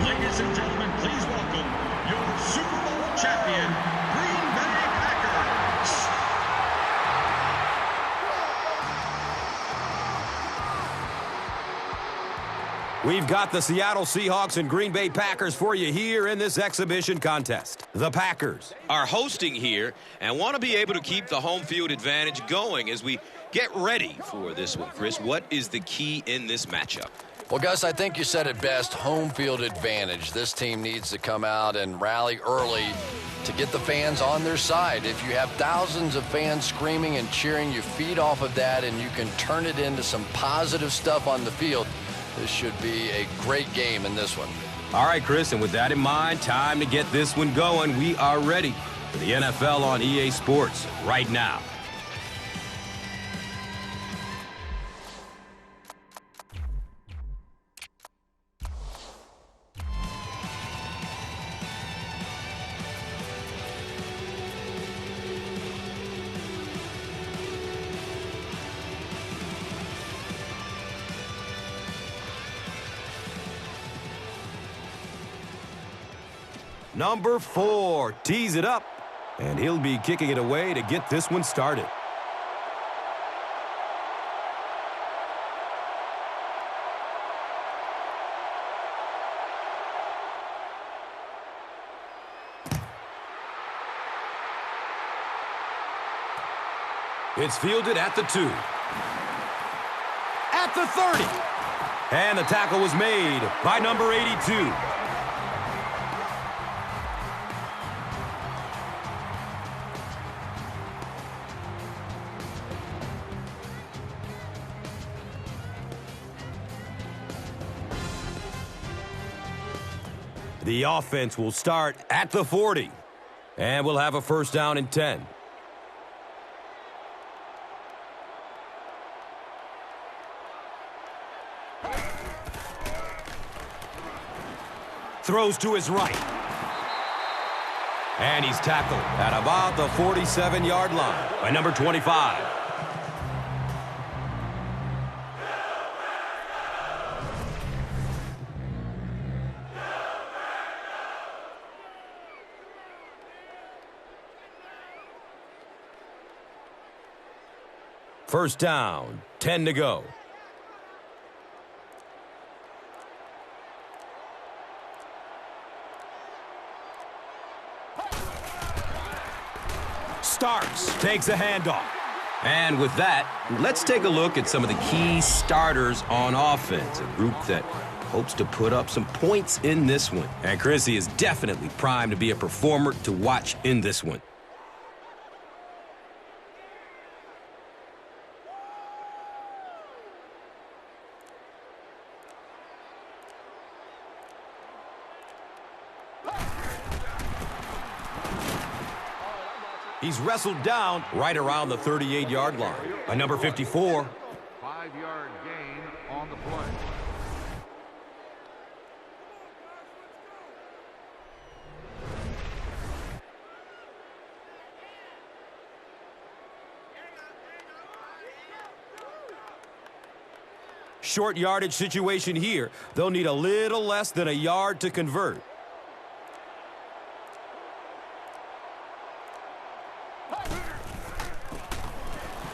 Ladies and gentlemen, please welcome your Super Bowl champion, Green Bay Packers. We've got the Seattle Seahawks and Green Bay Packers for you here in this exhibition contest. The Packers are hosting here and want to be able to keep the home field advantage going as we get ready for this one. Chris, what is the key in this matchup? Well, Gus, I think you said it best, home field advantage. This team needs to come out and rally early to get the fans on their side. If you have thousands of fans screaming and cheering, you feed off of that and you can turn it into some positive stuff on the field. This should be a great game in this one. All right, Chris, and with that in mind, time to get this one going. We are ready for the NFL on EA Sports right now. Number 4 tees it up, and he'll be kicking it away to get this one started. It's fielded at the 2. At the 30. And the tackle was made by number 82. The offense will start at the 40. And we'll have a first down and 10. Throws to his right. And he's tackled at about the 47-yard line by number 25. First down, 10 to go. Starks takes a handoff. And with that, let's take a look at some of the key starters on offense, a group that hopes to put up some points in this one. And Chrissy is definitely primed to be a performer to watch in this one. He's wrestled down right around the 38-yard line by number 54. 5-yard gain on the play. Short yardage situation here. They'll need a little less than a yard to convert.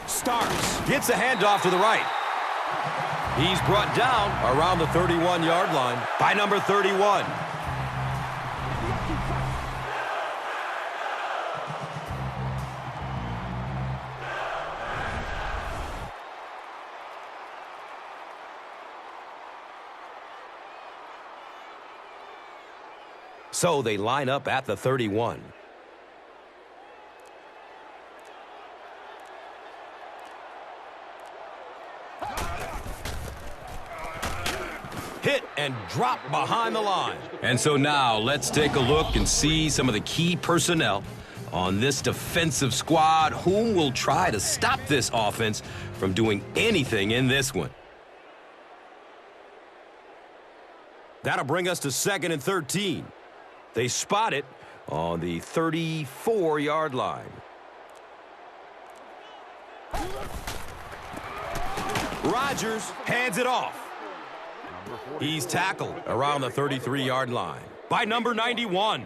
Starks gets a handoff to the right. He's brought down around the 31-yard line by number 31. So they line up at the 31. hit and drop behind the line. And so now let's take a look and see some of the key personnel on this defensive squad, whom will try to stop this offense from doing anything in this one. That'll bring us to 2nd and 13. They spot it on the 34-yard line. Rodgers hands it off. He's tackled around the 33-yard line by number 91.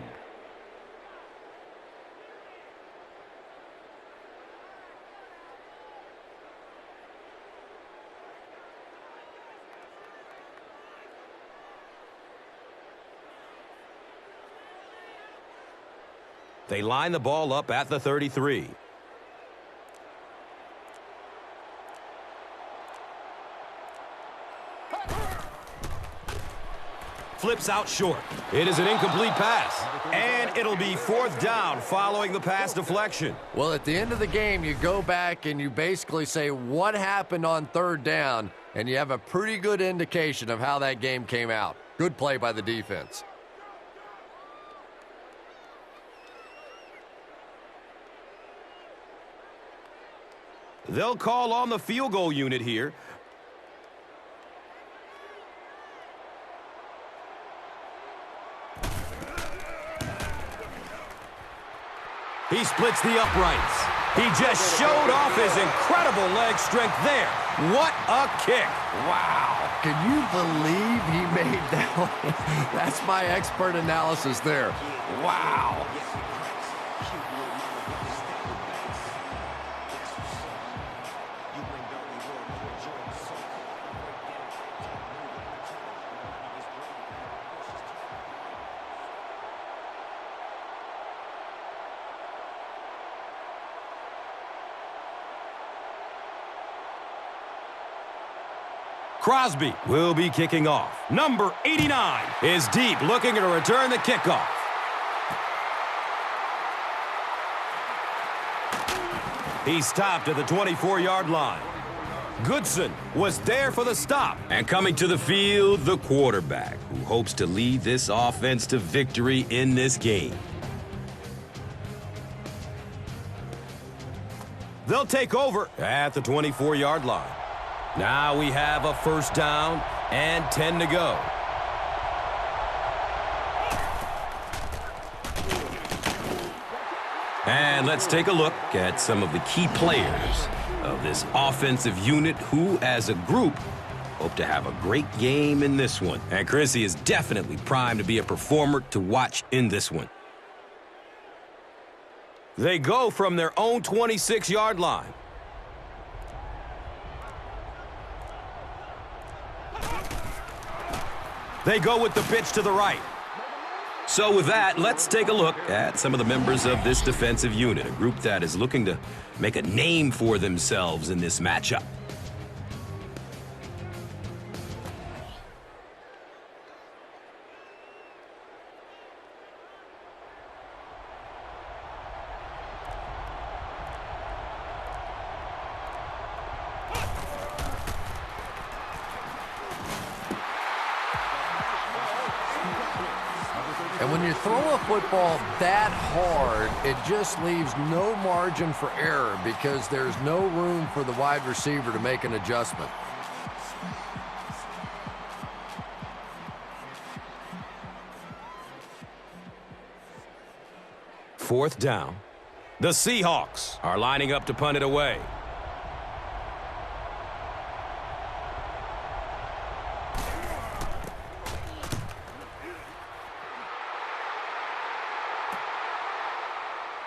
They line the ball up at the 33. Flips out short. It is an incomplete pass. And it'll be 4th down following the pass deflection. Well, at the end of the game, you go back and you basically say what happened on 3rd down, and you have a pretty good indication of how that game came out. Good play by the defense. They'll call on the field goal unit here. He splits the uprights. He just showed off his incredible leg strength there. What a kick. Wow. Can you believe he made that one? That's my expert analysis there. Wow. Crosby will be kicking off. Number 89 is deep, looking to return the kickoff. He stopped at the 24-yard line. Goodson was there for the stop. And coming to the field, the quarterback, who hopes to lead this offense to victory in this game. They'll take over at the 24-yard line. Now we have a 1st down and 10 to go. And let's take a look at some of the key players of this offensive unit who, as a group, hope to have a great game in this one. And Chrissy is definitely primed to be a performer to watch in this one. They go from their own 26-yard line. They go with the pitch to the right. So with that, let's take a look at some of the members of this defensive unit, a group that is looking to make a name for themselves in this matchup. And when you throw a football that hard, it just leaves no margin for error because there's no room for the wide receiver to make an adjustment. Fourth down. The Seahawks are lining up to punt it away.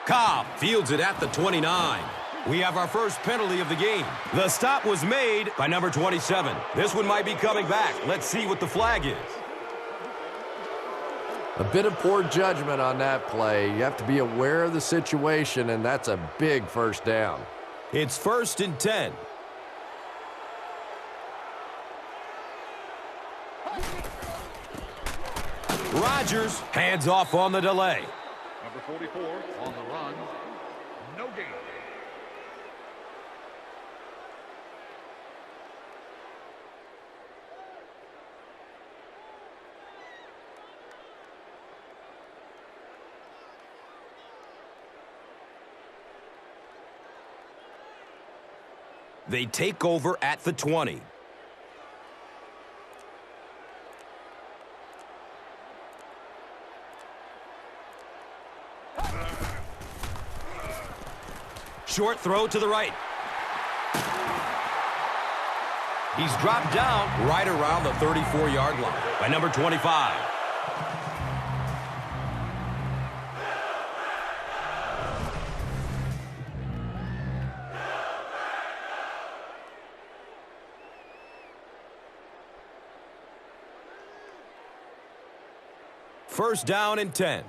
Cobb fields it at the 29. We have our first penalty of the game. The stop was made by number 27. This one might be coming back. Let's see what the flag is. A bit of poor judgment on that play. You have to be aware of the situation, and that's a big 1st down. It's 1st and 10. Rodgers hands off on the delay. Number 44 on the run. No gain. They take over at the 20. Short throw to the right. He's dropped down right around the 34-yard line by number 25. First down and 10.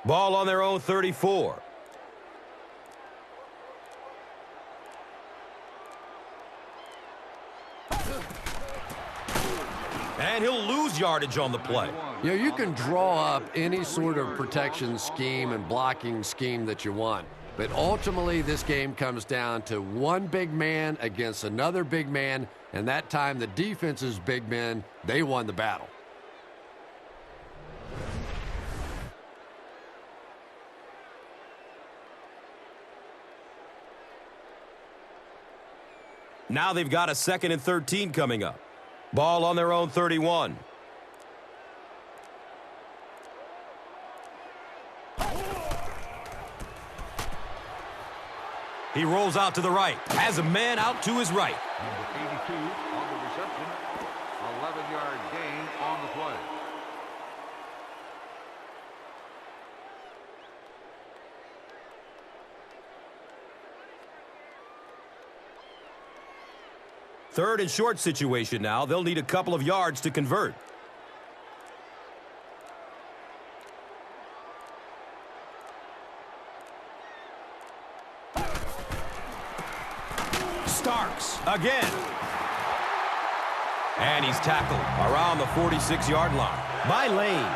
Ball on their own 34. And he'll lose yardage on the play. You know, you can draw up any sort of protection scheme and blocking scheme that you want. But ultimately, this game comes down to one big man against another big man. And that time, the defense's big men, they won the battle. Now they've got a 2nd and 13 coming up. Ball on their own 31. He rolls out to the right. Has a man out to his right. Number 82 on the reception. 11-yard gain on the play. Third and short situation now. They'll need a couple of yards to convert. Starks again. And he's tackled around the 46-yard line by Lane.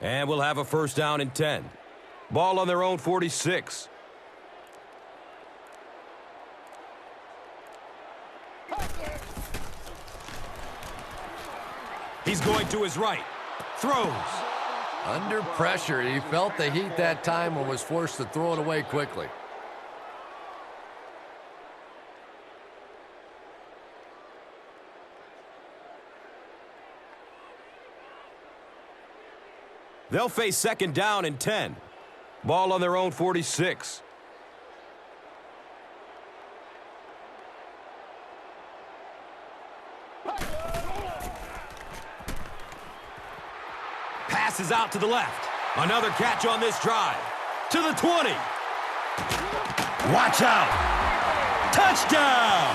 And we'll have a first down and 10. Ball on their own 46. He's going to his right. Throws. Under pressure, he felt the heat that time and was forced to throw it away quickly. They'll face second down and 10. Ball on their own 46. Passes out to the left. Another catch on this drive. To the 20. Watch out. Touchdown.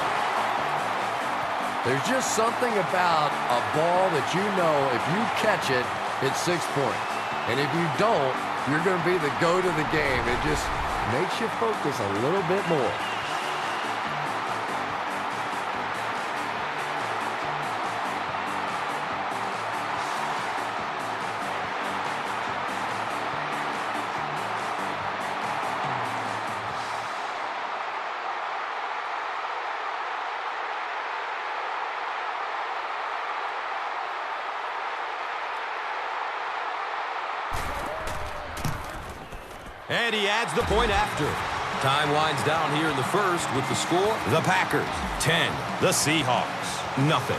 There's just something about a ball that you know if you catch it, it's 6 points. And if you don't, you're going to be the goat of the game. It just makes you focus a little bit more. And he adds the point after. Time winds down here in the first with the score. The Packers, 10. The Seahawks, nothing.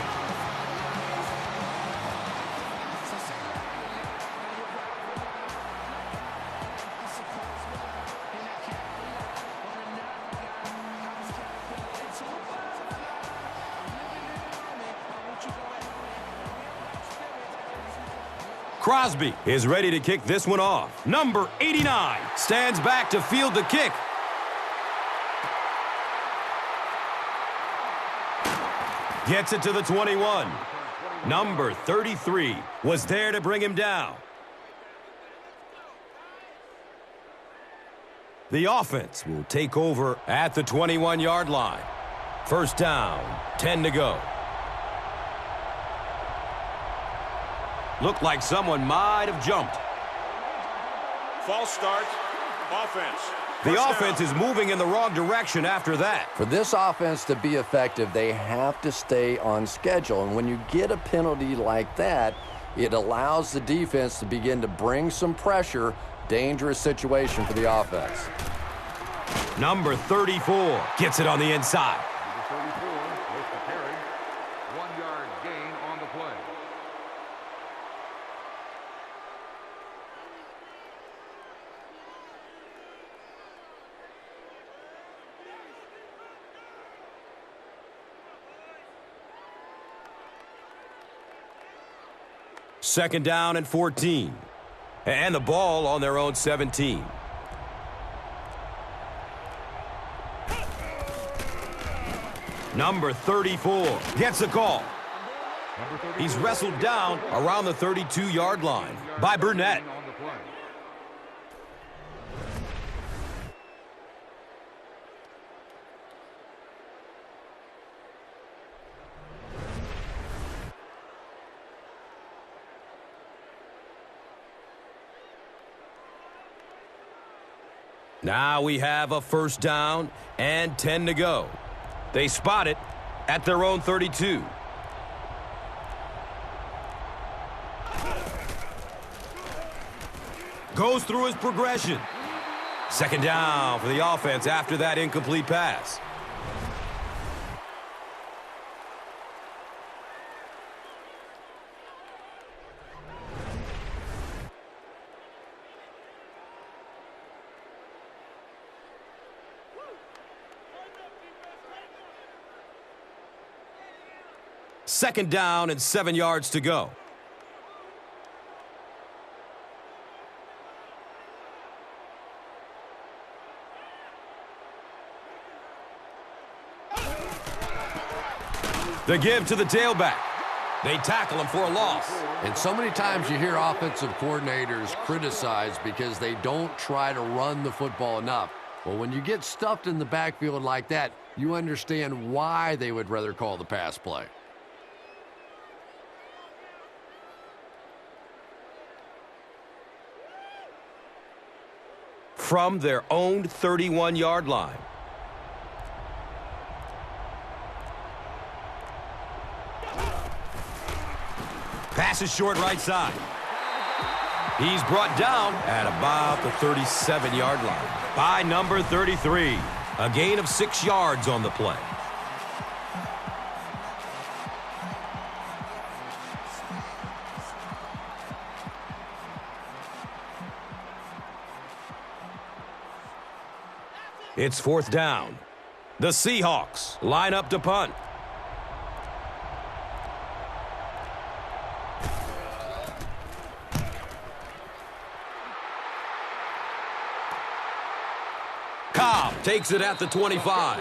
Crosby is ready to kick this one off. Number 89 stands back to field the kick. Gets it to the 21. Number 33 was there to bring him down. The offense will take over at the 21-yard line. First down, 10 to go. Looked like someone might have jumped. False start, offense. The First offense down. is moving in the wrong direction after that. For this offense to be effective, they have to stay on schedule. And when you get a penalty like that, it allows the defense to begin to bring some pressure. Dangerous situation for the offense. Number 34 gets it on the inside. Number 34 with the carry. 1-yard gain on the play. Second down and 14. And the ball on their own 17. Number 34 gets the call. He's wrestled down around the 32-yard line by Burnett. On the play. Now we have a first down and 10 to go. They spot it at their own 32. Goes through his progression. Second down for the offense after that incomplete pass. Second down and 7 yards to go. The give to the tailback. They tackle him for a loss. And so many times you hear offensive coordinators criticized because they don't try to run the football enough. Well, when you get stuffed in the backfield like that, you understand why they would rather call the pass play. From their own 31-yard line. Pass is short right side. He's brought down at about the 37-yard line by number 33. A gain of 6 yards on the play. It's fourth down. The Seahawks line up to punt. Cobb takes it at the 25.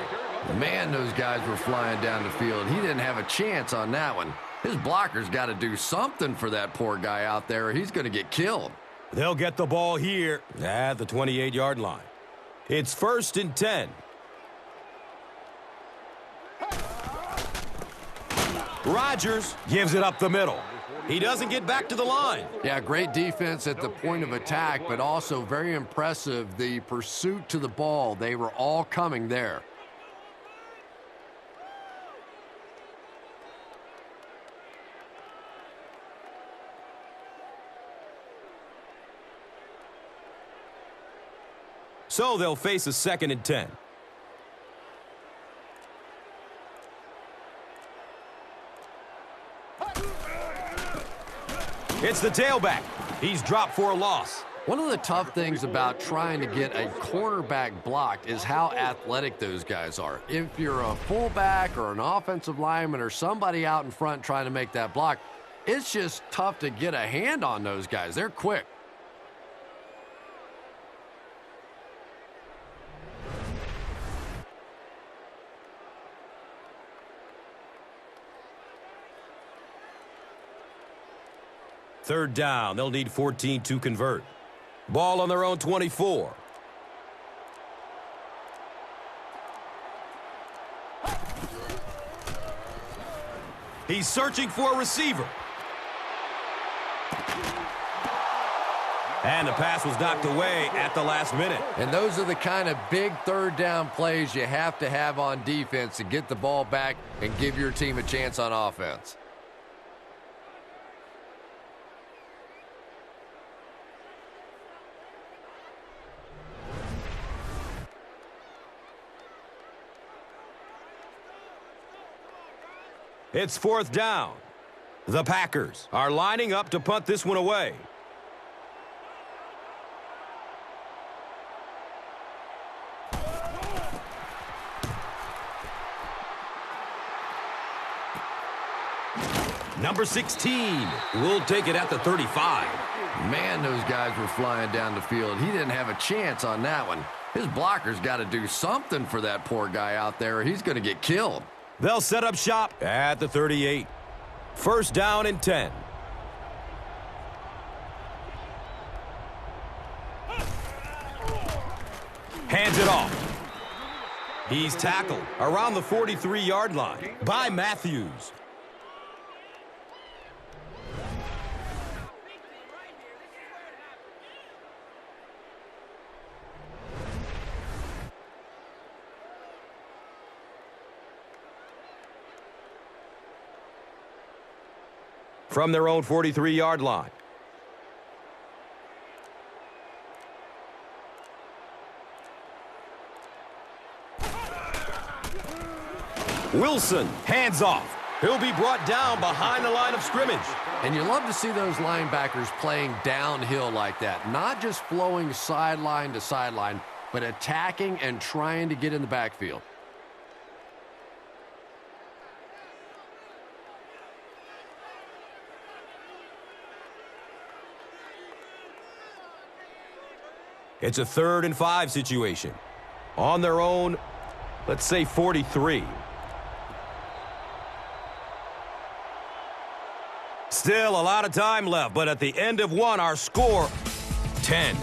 Man, those guys were flying down the field. He didn't have a chance on that one. His blocker's got to do something for that poor guy out there, or he's going to get killed. They'll get the ball here at the 28-yard line. It's first and 10. Rodgers gives it up the middle. He doesn't get back to the line. Yeah, great defense at the point of attack, but also very impressive, the pursuit to the ball. They were all coming there. So they'll face a second and 10. It's the tailback. He's dropped for a loss. One of the tough things about trying to get a cornerback blocked is how athletic those guys are. If you're a fullback or an offensive lineman or somebody out in front trying to make that block, it's just tough to get a hand on those guys. They're quick. Third down. They'll need 14 to convert. Ball on their own 24. He's searching for a receiver. And the pass was knocked away at the last minute. And those are the kind of big third down plays you have to have on defense to get the ball back and give your team a chance on offense. It's fourth down. The Packers are lining up to punt this one away. Number 16 will take it at the 35. Man, those guys were flying down the field. He didn't have a chance on that one. His blocker's got to do something for that poor guy out there, or he's going to get killed. They'll set up shop at the 38. First down and 10. Hands it off. He's tackled around the 43-yard line by Matthews. From their own 43-yard line. Wilson, hands off. He'll be brought down behind the line of scrimmage. And you love to see those linebackers playing downhill like that, not just flowing sideline to sideline, but attacking and trying to get in the backfield. It's a 3rd and 5 situation. On their own, let's say 43. Still a lot of time left, but at the end of one, our score, 10-0.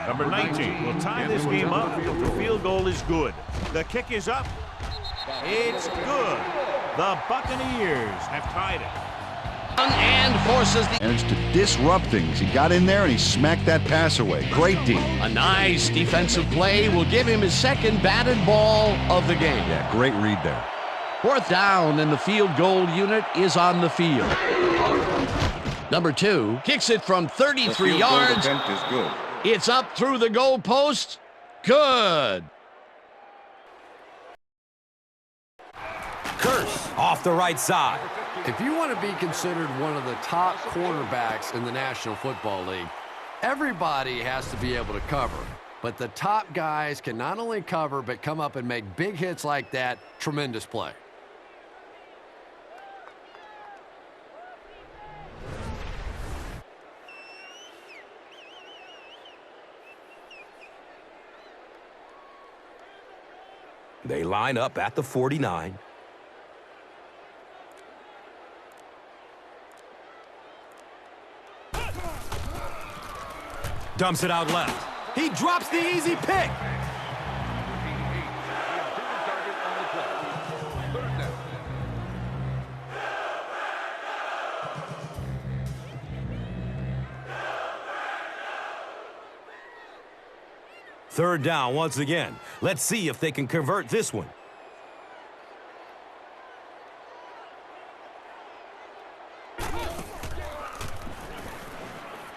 Number 19 will tie this game up if the field goal is good. The kick is up. It's good. The Buccaneers have tied it. And forces the... And it's to disrupt things. He got in there and he smacked that pass away. Great D. A nice defensive play will give him his second batted ball of the game. Yeah, great read there. Fourth down, and the field goal unit is on the field. Number 2 kicks it from 33 yards. Is good. It's up through the goal post. Good. Curse off the right side. If you want to be considered one of the top quarterbacks in the National Football League, everybody has to be able to cover. But the top guys can not only cover, but come up and make big hits like that. Tremendous play. They line up at the 49. Dumps it out left. He drops the easy pick. Third down once again. Let's see if they can convert this one.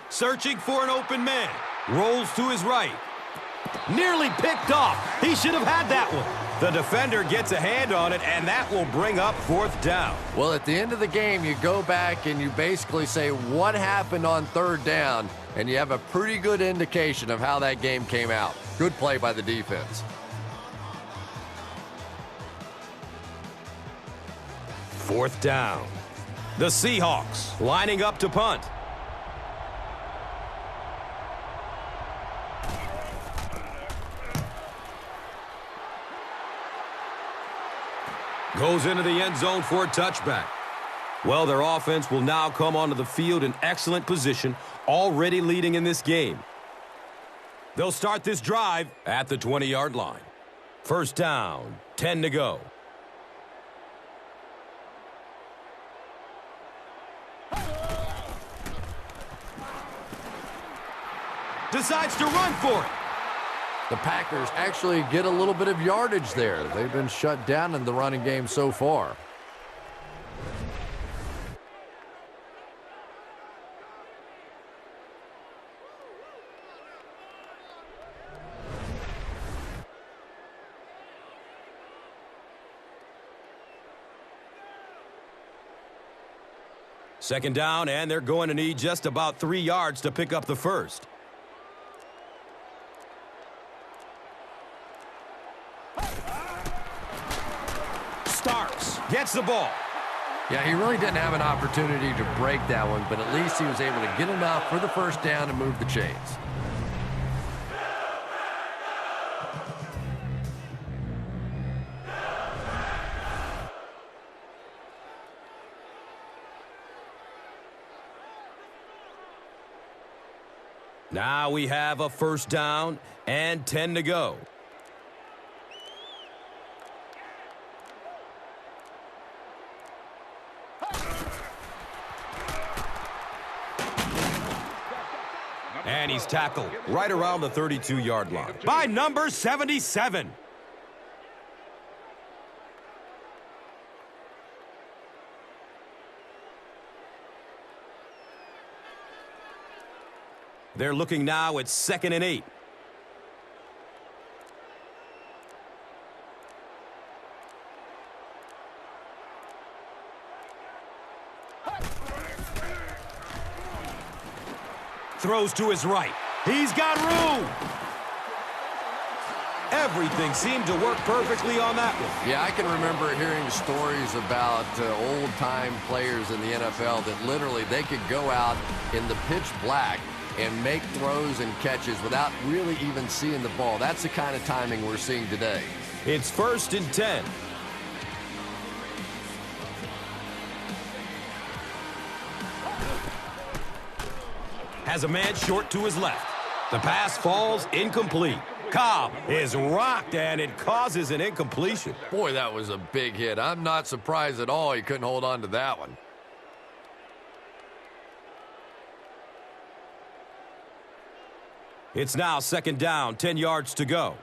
Searching for an open man. Rolls to his right. Nearly picked off. He should have had that one. The defender gets a hand on it, and that will bring up fourth down. Well, at the end of the game, you go back and you basically say what happened on third down, and you have a pretty good indication of how that game came out. Good play by the defense. Fourth down. The Seahawks lining up to punt. Goes into the end zone for a touchback. Well, their offense will now come onto the field in excellent position, already leading in this game. They'll start this drive at the 20-yard line. First down, 10 to go. Decides to run for it. The Packers actually get a little bit of yardage there. They've been shut down in the running game so far. Second down, and they're going to need just about 3 yards to pick up the first. Starks gets the ball. Yeah, he really didn't have an opportunity to break that one, but at least he was able to get enough for the first down and move the chains. Now we have a first down and 10 to go. And he's tackled right around the 32-yard line by number 77. They're looking now at 2nd and 8. Throws to his right. He's got room. Everything seemed to work perfectly on that one. Yeah, I can remember hearing stories about old-time players in the NFL that literally they could go out in the pitch black and make throws and catches without really even seeing the ball. That's the kind of timing we're seeing today. It's 1st and 10. Has a man short to his left. The pass falls incomplete. Cobb is rocked, and it causes an incompletion. Boy, that was a big hit. I'm not surprised at all he couldn't hold on to that one. It's now 2nd down, 10 yards to go.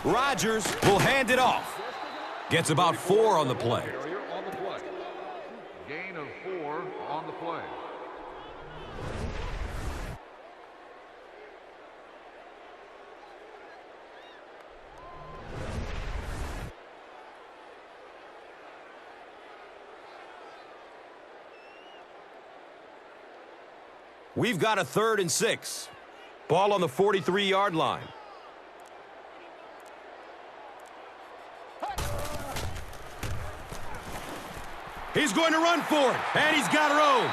Rodgers will hand it off. Gets about 4 on the play. Gain of 4 on the play. We've got a 3rd and 6. Ball on the 43-yard line. He's going to run for it, and he's got room.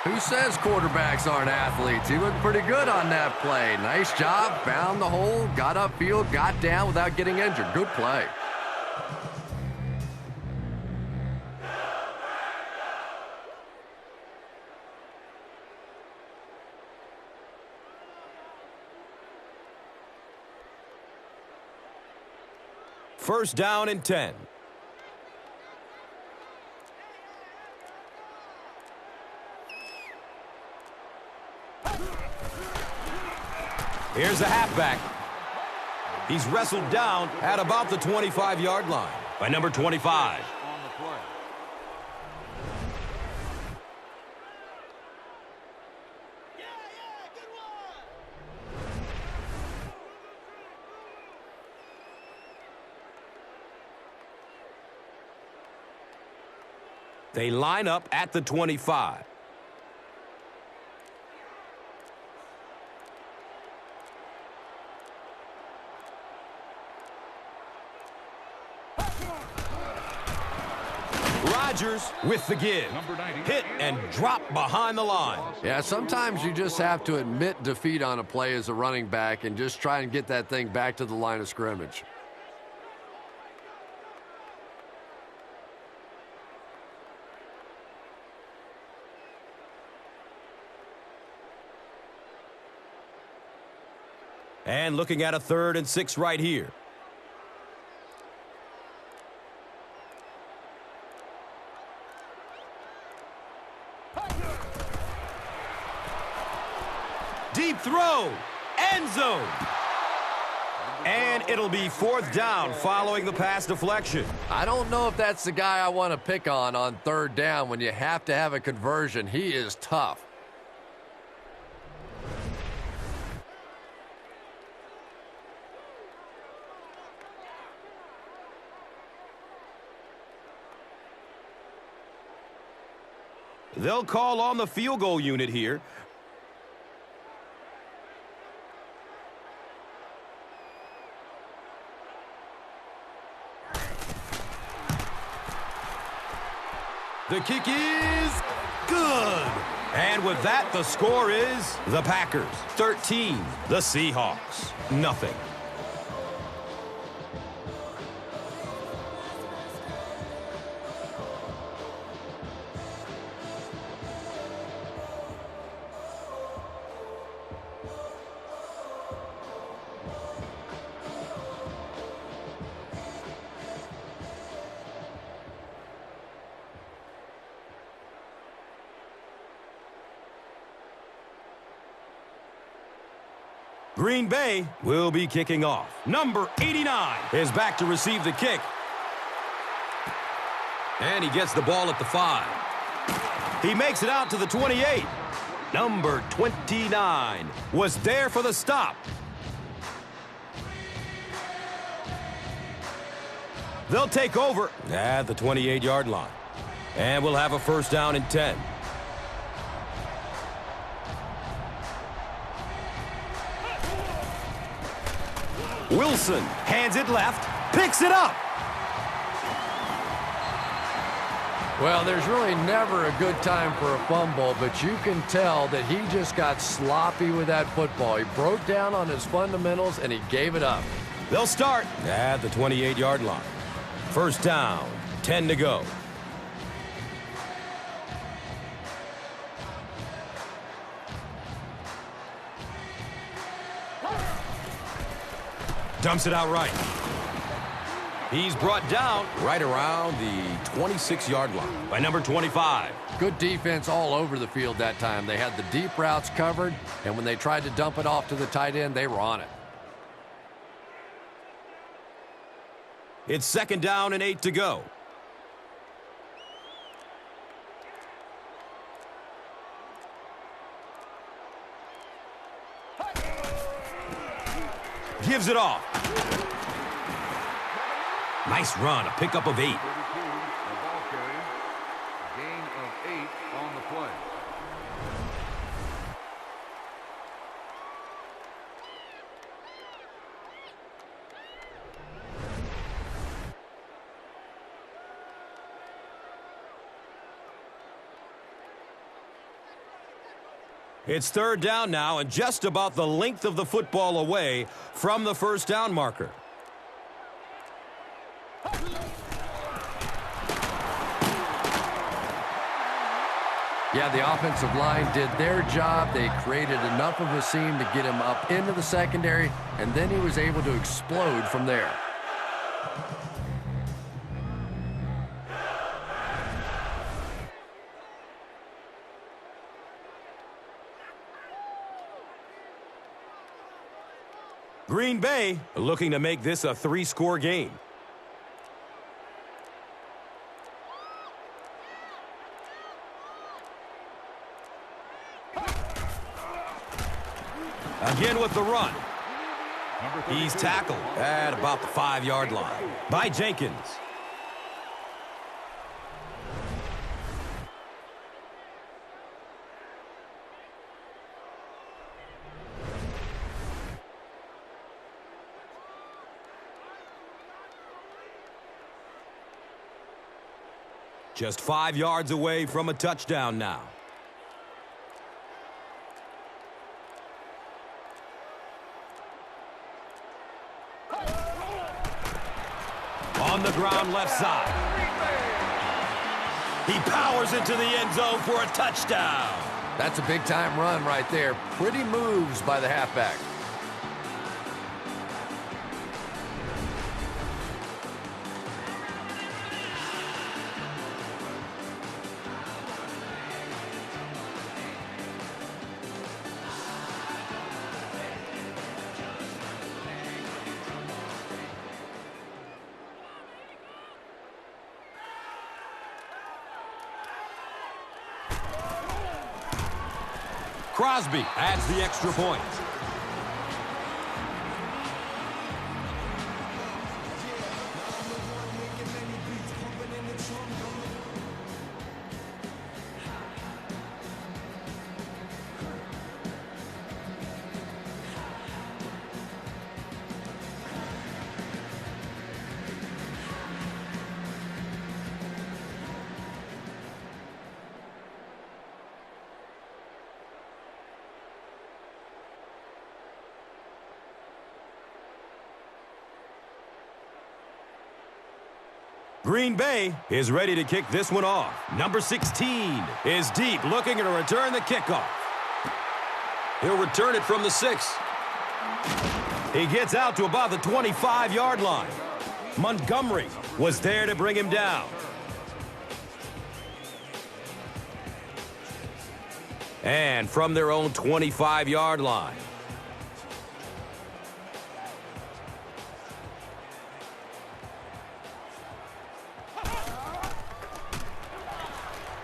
Who says quarterbacks aren't athletes? He looked pretty good on that play. Nice job, found the hole, got upfield, got down without getting injured. Good play. First down and 10. Here's a halfback. He's wrestled down at about the 25-yard line by number 25. On the play. They line up at the 25. Rodgers with the give. Hit and drop behind the line. Yeah, sometimes you just have to admit defeat on a play as a running back and just try and get that thing back to the line of scrimmage. And looking at a 3rd and 6 right here. Deep throw, end zone. And it'll be 4th down following the pass deflection. I don't know if that's the guy I want to pick on 3rd down when you have to have a conversion. He is tough. They'll call on the field goal unit here. The kick is good. And with that, the score is the Packers 13, the Seahawks nothing. Green Bay will be kicking off. Number 89 is back to receive the kick. And he gets the ball at the 5. He makes it out to the 28. Number 29 was there for the stop. They'll take over at the 28-yard line. And we'll have a 1st down and 10. Wilson hands it left, picks it up. Well, there's really never a good time for a fumble, but you can tell that he just got sloppy with that football. He broke down on his fundamentals, and he gave it up. They'll start at the 28-yard line. 1st down, 10 to go. Dumps it out right. He's brought down right around the 26-yard line by number 25. Good defense all over the field that time. They had the deep routes covered, and when they tried to dump it off to the tight end, they were on it. It's 2nd down and 8 to go. Gives it off. Nice run, a pickup of 8. 32, the ball carrier. Gain of 8 on the play. It's 3rd down now and just about the length of the football away from the 1st down marker. Yeah, the offensive line did their job. They created enough of a seam to get him up into the secondary, and then he was able to explode from there. Green Bay looking to make this a 3-score game. Again with the run. He's tackled at about the 5-yard line by Jenkins. Just 5 yards away from a touchdown now. On the ground left side. He powers into the end zone for a touchdown. That's a big-time run right there. Pretty moves by the halfback. Crosby adds the extra point. Green Bay is ready to kick this one off. Number 16 is deep, looking to return the kickoff. He'll return it from the 6. He gets out to about the 25-yard line. Montgomery was there to bring him down. And from their own 25-yard line.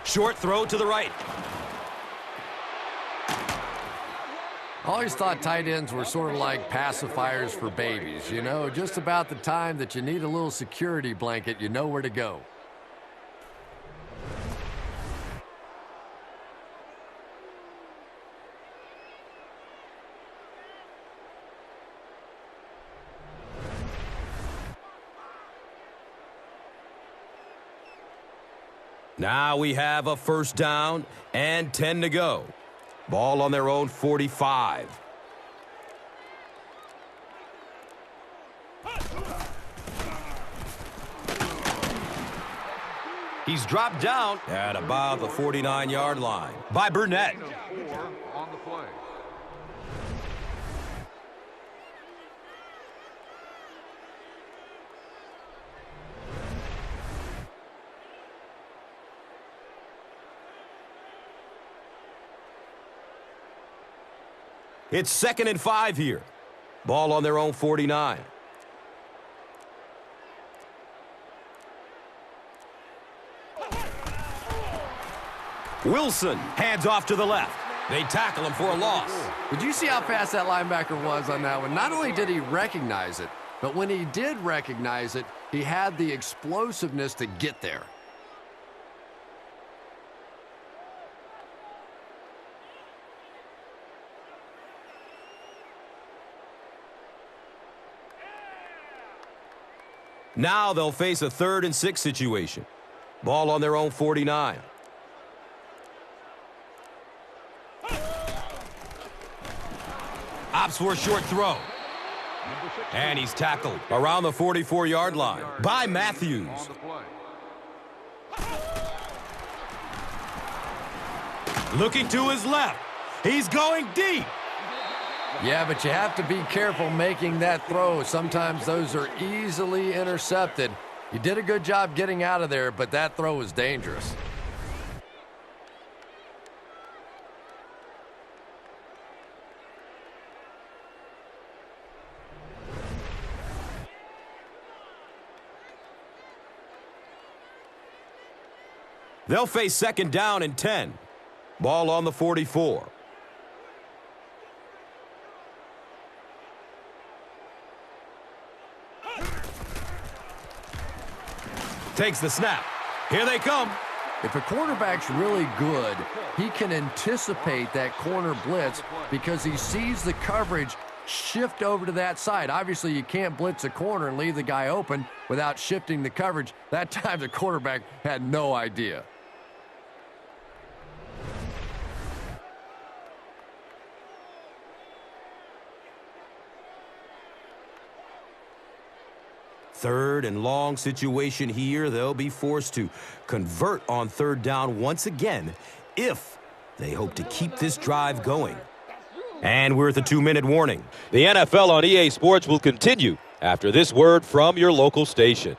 Short throw to the right. I always thought tight ends were sort of like pacifiers for babies. You know, just about the time that you need a little security blanket, you know where to go. Now we have a first down and 10 to go. Ball on their own 45. He's dropped down at about the 49-yard line by Burnett. 4 on the play. It's 2nd and 5 here. Ball on their own 49. Wilson hands off to the left. They tackle him for a loss. Did you see how fast that linebacker was on that one? Not only did he recognize it, but when he did recognize it, he had the explosiveness to get there. Now they'll face a 3rd and 6 situation. Ball on their own 49. Opts for a short throw. And he's tackled around the 44-yard line by Matthews. Looking to his left. He's going deep. Yeah, but you have to be careful making that throw. Sometimes those are easily intercepted. You did a good job getting out of there, but that throw was dangerous. They'll face 2nd down and 10. Ball on the 44. Takes the snap. Here they come. If a quarterback's really good, he can anticipate that corner blitz because he sees the coverage shift over to that side. Obviously, you can't blitz a corner and leave the guy open without shifting the coverage. That time, the quarterback had no idea. Third and long situation here. They'll be forced to convert on 3rd down once again if they hope to keep this drive going. And we're at the 2-minute warning. The NFL on EA Sports will continue after this word from your local station.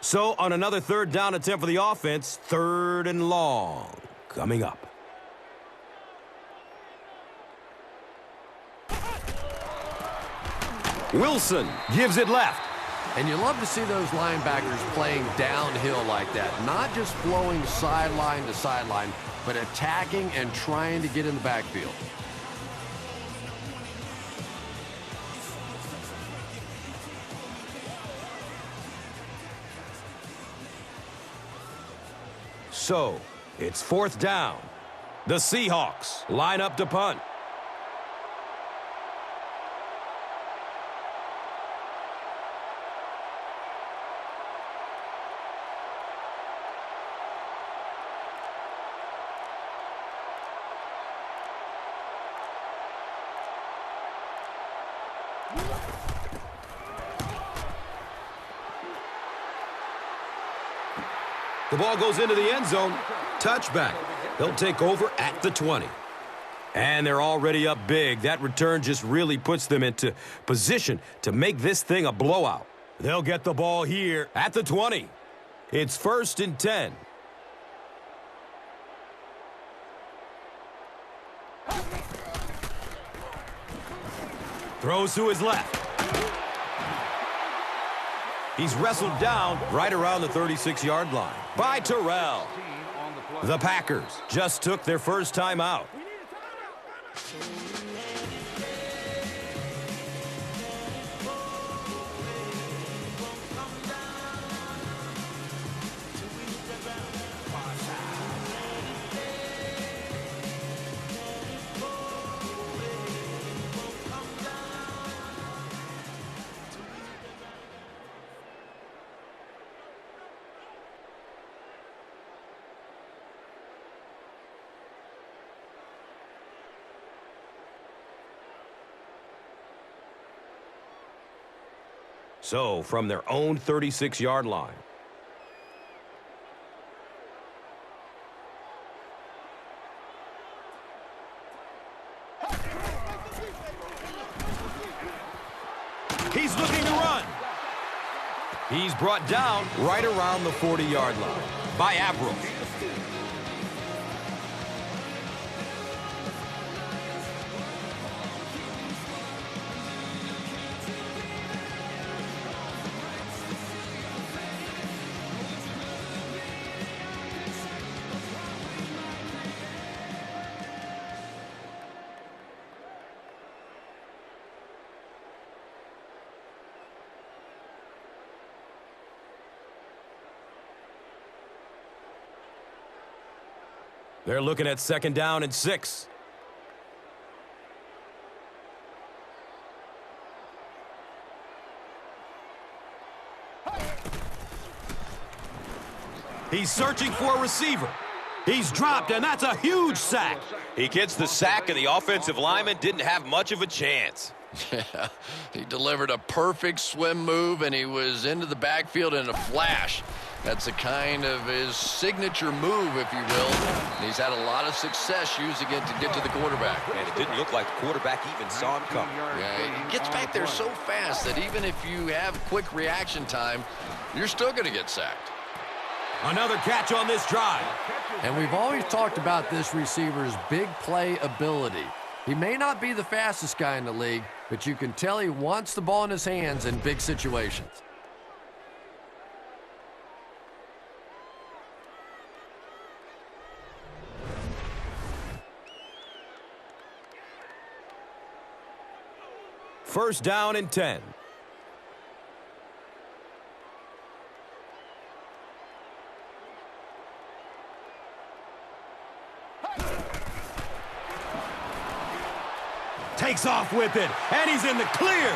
So on another third down attempt for the offense, 3rd and long coming up. Wilson gives it left. And you love to see those linebackers playing downhill like that. Not just flowing sideline to sideline, but attacking and trying to get in the backfield. So, it's 4th down. The Seahawks line up to punt. The ball goes into the end zone. Touchback. They'll take over at the 20. And they're already up big. That return just really puts them into position to make this thing a blowout. They'll get the ball here at the 20. It's 1st and 10. Throws to his left. He's wrestled down right around the 36-yard line by Terrell. The Packers just took their first time out. So, from their own 36-yard line. He's looking to run. He's brought down right around the 40-yard line by Abrams. They're looking at 2nd down and 6. He's searching for a receiver. He's dropped, and that's a huge sack. He gets the sack, and the offensive lineman didn't have much of a chance. Yeah, he delivered a perfect swim move, and he was into the backfield in a flash. That's a kind of his signature move, if you will. And he's had a lot of success using it to get to the quarterback. And it didn't look like the quarterback even saw him coming. Yeah, he gets back there so fast that even if you have quick reaction time, you're still going to get sacked. Another catch on this drive. And we've always talked about this receiver's big play ability. He may not be the fastest guy in the league, but you can tell he wants the ball in his hands in big situations. First down and 10. Takes off with it, and he's in the clear.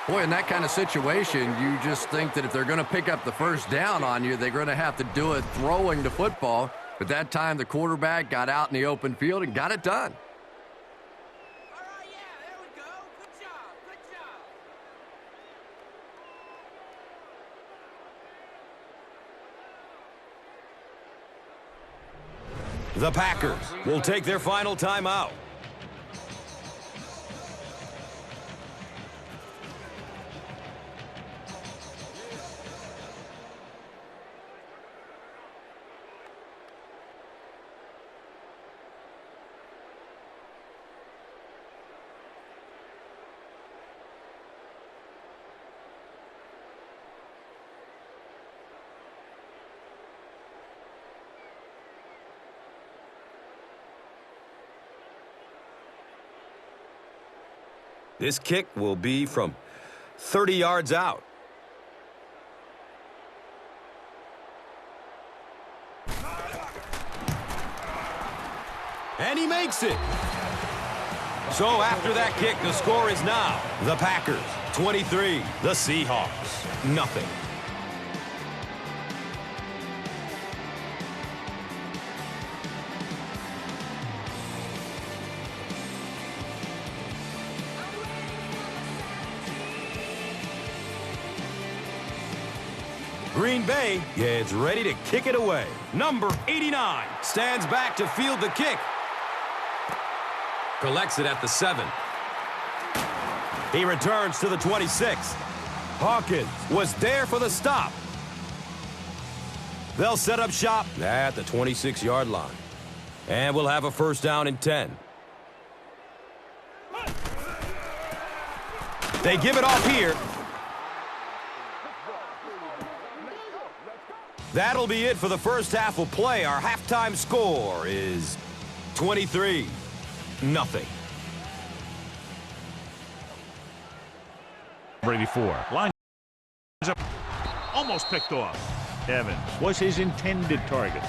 Boy, in that kind of situation, you just think that if they're going to pick up the first down on you, they're going to have to do it throwing the football. But that time, the quarterback got out in the open field and got it done. The Packers will take their final timeout. This kick will be from 30 yards out. And he makes it. So after that kick, the score is now the Packers 23, the Seahawks nothing. Green Bay gets ready to kick it away. Number 89 stands back to field the kick. Collects it at the 7. He returns to the 26. Hawkins was there for the stop. They'll set up shop at the 26-yard line. And we'll have a first down and 10. They give it off here. That'll be it for the first half of play. Our halftime score is 23-0. Brady 4. Line up. Almost picked off. Evans was his intended target.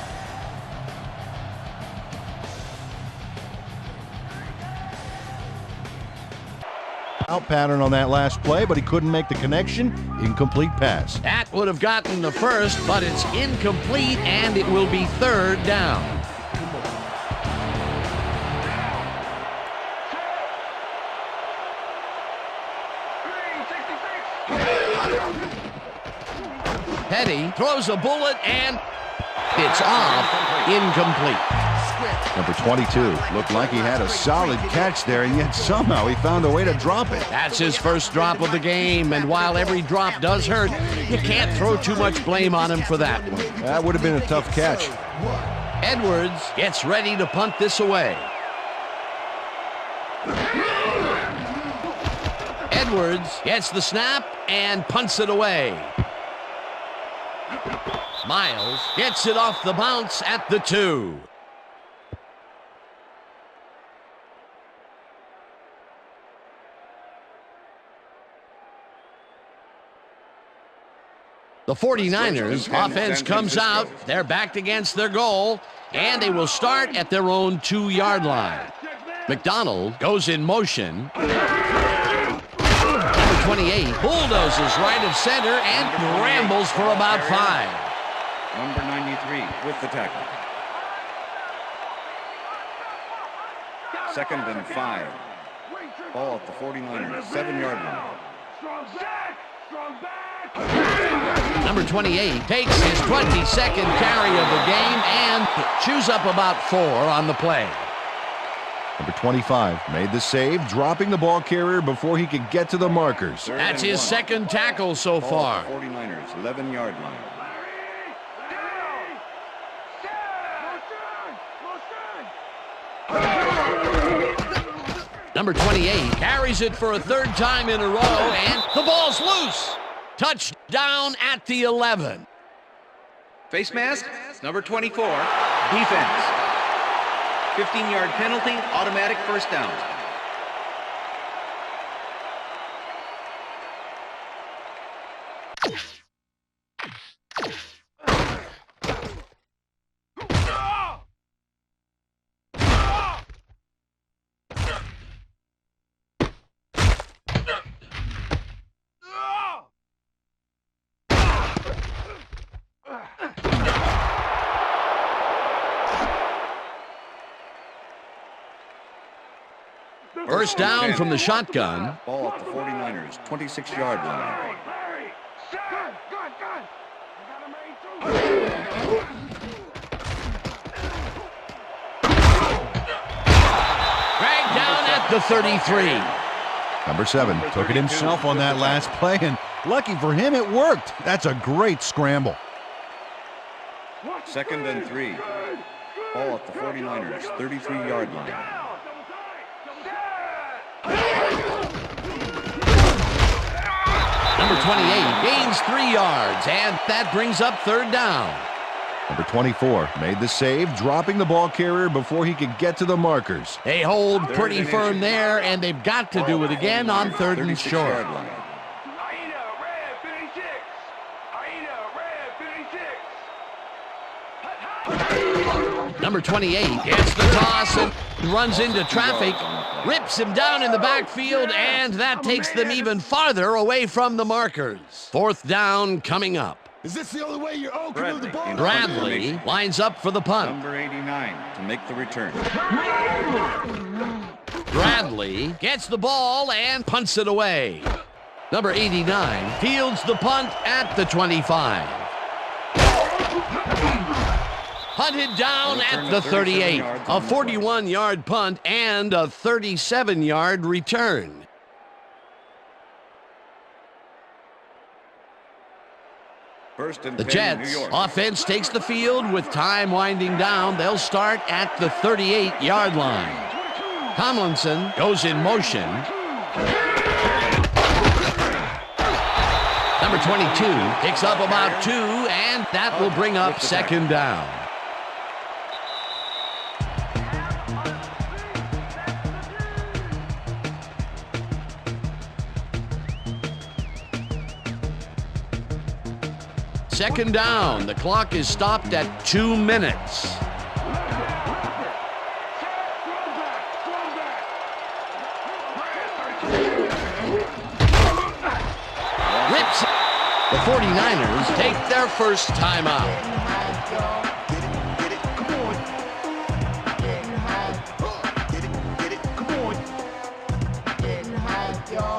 Out pattern on that last play, but he couldn't make the connection. Incomplete pass. That would have gotten the first, but it's incomplete, and it will be third down. Petty throws a bullet, and it's off. Incomplete. Number 22 looked like he had a solid catch there, and yet somehow he found a way to drop it. That's his first drop of the game, and while every drop does hurt, you can't throw too much blame on him for that one. That would have been a tough catch. Edwards gets ready to punt this away. Edwards gets the snap and punts it away. Miles gets it off the bounce at the 2. The 49ers offense comes out. They're backed against their goal, and they will start at their own 2-yard line. McDonald goes in motion. Number 28 bulldozes right of center and rambles for about 5. Number 93 with the tackle. 2nd and 5. Ball at the 49ers 7-yard line. Number 28 takes his 22nd carry of the game and chews up about 4 on the play. Number 25 made the save, dropping the ball carrier before he could get to the markers. That's his 2nd tackle so far. 49ers 11-yard line. Number 28 carries it for a 3rd time in a row, and the ball's loose. Touchdown at the 11. Face mask, number 24, defense. 15-yard penalty, automatic first down. First down from the shotgun. Ball at the 49ers 26-yard line. Dragged down at the 33. Number 7 took it himself on that last play, and lucky for him, it worked. That's a great scramble. 2nd and 3. Ball at the 49ers 33-yard line. Number 28 gains 3 yards, and that brings up 3rd down. Number 24 made the save, dropping the ball carrier before he could get to the markers. They hold pretty firm there, and they've got to do it again on 3rd and short. Number 28 gets the toss and runs into traffic, rips him down in the backfield, and that takes them even farther away from the markers. 4th down coming up. Is this the only way you're opening the ball? Bradley lines up for the punt. Number 89 to make the return. Bradley gets the ball and punts it away. Number 89 fields the punt at the 25. Punted down at the 38. A 41-yard punt and a 37-yard return. The Jets offense takes the field with time winding down. They'll start at the 38-yard line. Tomlinson goes in motion. Number 22 picks up about 2, and that will bring up 2nd down. Second down. The clock is stopped at 2 minutes. Rips. The 49ers take their first timeout.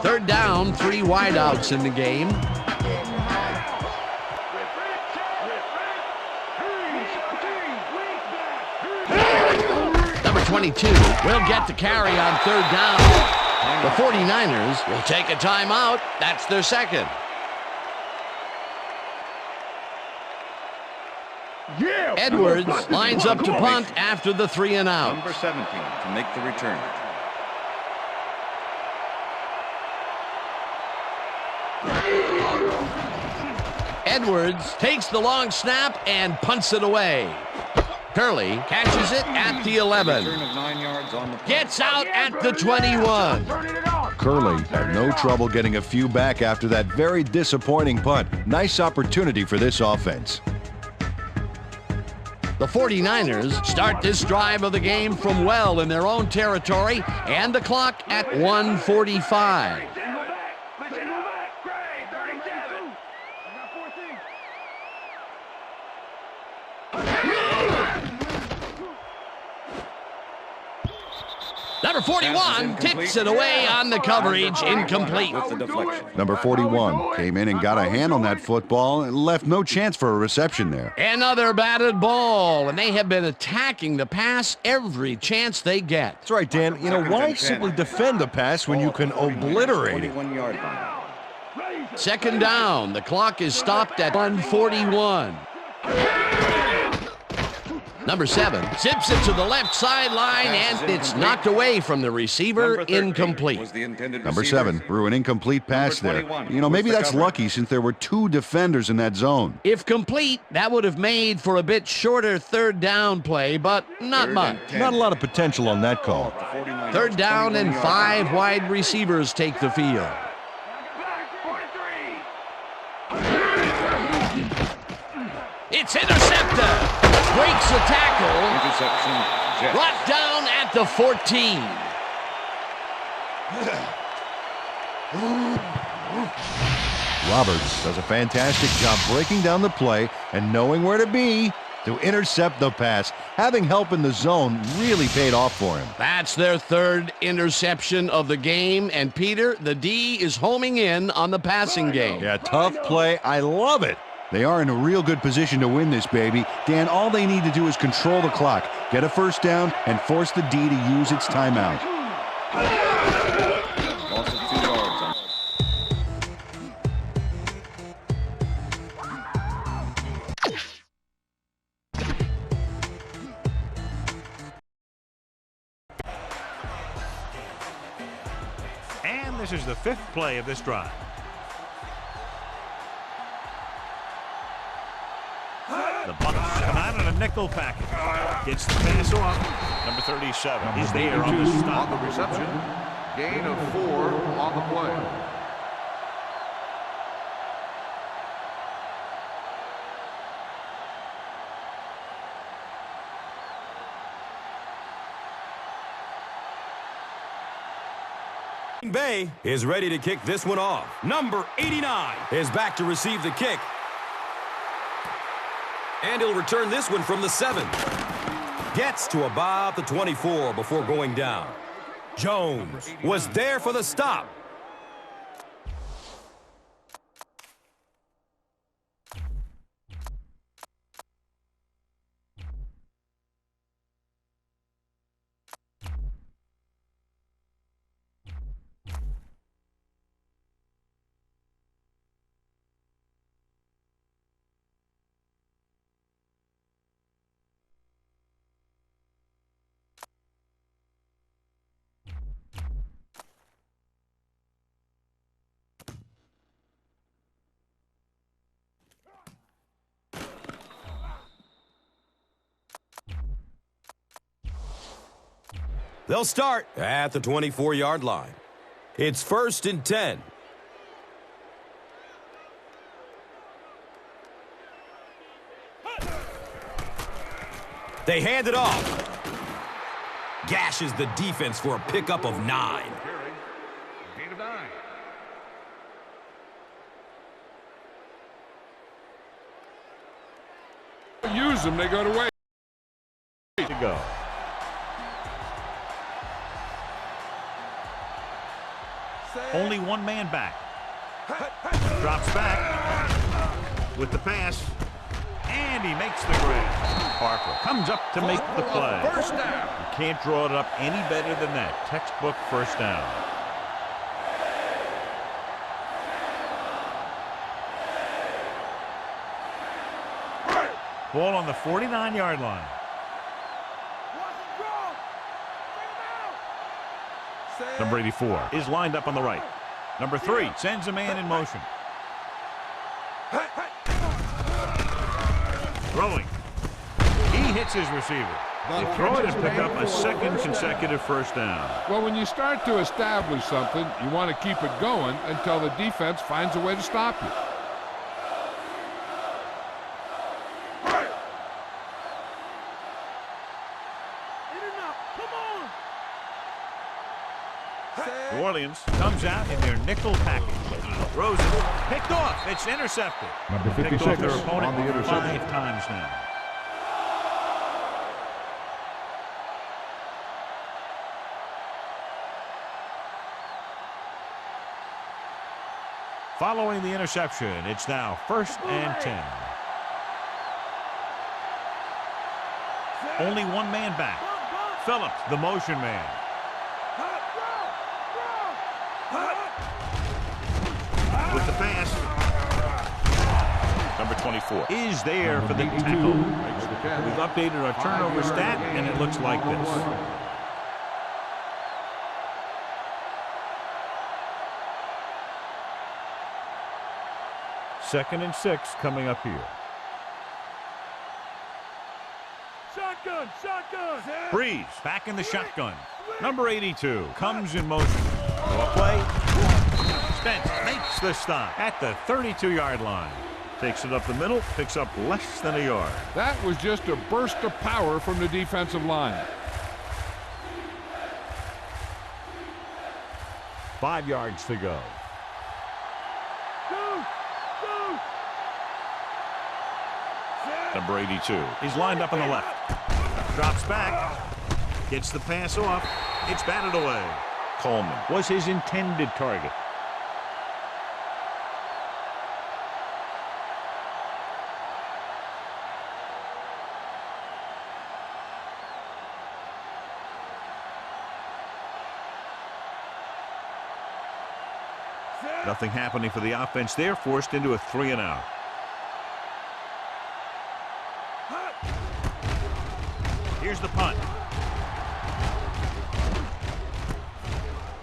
Third down, 3 wideouts in the game. Number 22 will get the carry on 3rd down. The 49ers will take a timeout. That's their second. Edwards lines up to punt after the 3 and out. Number 17 to make the return. Edwards takes the long snap and punts it away. Curley catches it at the 11. Gets out at the 21. Curley had no trouble getting a few back after that very disappointing punt. Nice opportunity for this offense. The 49ers start this drive of the game from well in their own territory, and the clock at 1:45. Number 41 tips it away on the coverage, incomplete. Number 41 came in and got a hand on that football and left no chance for a reception there. Another batted ball, and they have been attacking the pass every chance they get. That's right, Dan. You know, why simply defend the pass when you can obliterate it? Second down. The clock is stopped at 1:41. Number 7 zips it to the left sideline, and it's knocked away from the receiver, incomplete. Number 7 threw an incomplete pass there. You know, maybe that's lucky since there were 2 defenders in that zone. If complete, that would have made for a bit shorter 3rd down play, but not much. Not a lot of potential on that call. 3rd down and 5 wide receivers take the field. It's intercepted. Breaks the tackle. Interception. Brought down at the 14. Roberts does a fantastic job breaking down the play and knowing where to be to intercept the pass. Having help in the zone really paid off for him. That's their 3rd interception of the game, and Peter, the D is homing in on the passing game. Yeah, tough play. I love it. They are in a real good position to win this, baby. Dan, all they need to do is control the clock, get a first down, and force the D to use its timeout. Loss of 2 yards. And this is the 5th play of this drive. The Bucs come out. a nickel package. Gets the pass off. Number 37 is there on the stop. On the reception. Gain of 4 on the play. Green Bay is ready to kick this one off. Number 89 is back to receive the kick. And he'll return this one from the 7. Gets to about the 24 before going down. Jones was there for the stop. They'll start at the 24-yard line. It's 1st and 10. They hand it off. Gashes the defense for a pickup of 9. Gain of 9. Use them, they go to waste. To go. Only one man back. Drops back with the pass. And he makes the grab. Parker comes up to make the play. First down. You can't draw it up any better than that. Textbook first down. Ball on the 49-yard line. Number 84 is lined up on the right. Number 3 sends a man in motion. Throwing. He hits his receiver. They throw it and pick up a second consecutive first down. Well, when you start to establish something, you want to keep it going until the defense finds a way to stop you. New Orleans comes out in their nickel package. Throws it. Picked off. It's intercepted. Number Picked 56 off their opponent on the interception. 5 times now. Following the interception, it's now 1st and 10. Only one man back. Phillips, the motion man. With the pass. Number 24 is there for the tackle. We've updated our turnover stat, and it looks like this. Second and 6 coming up here. Shotgun, shotgun. Breeze back in the shotgun. Number 82 comes in motion. A play. Spence makes the stop at the 32-yard line. Takes it up the middle, picks up less than a yard. That was just a burst of power from the defensive line. 5 yards to go. Number 82 is lined up on the left. Drops back. Gets the pass off. It's batted away. Coleman was his intended target. Nothing happening for the offense there, forced into a 3-and-out. Here's the punt.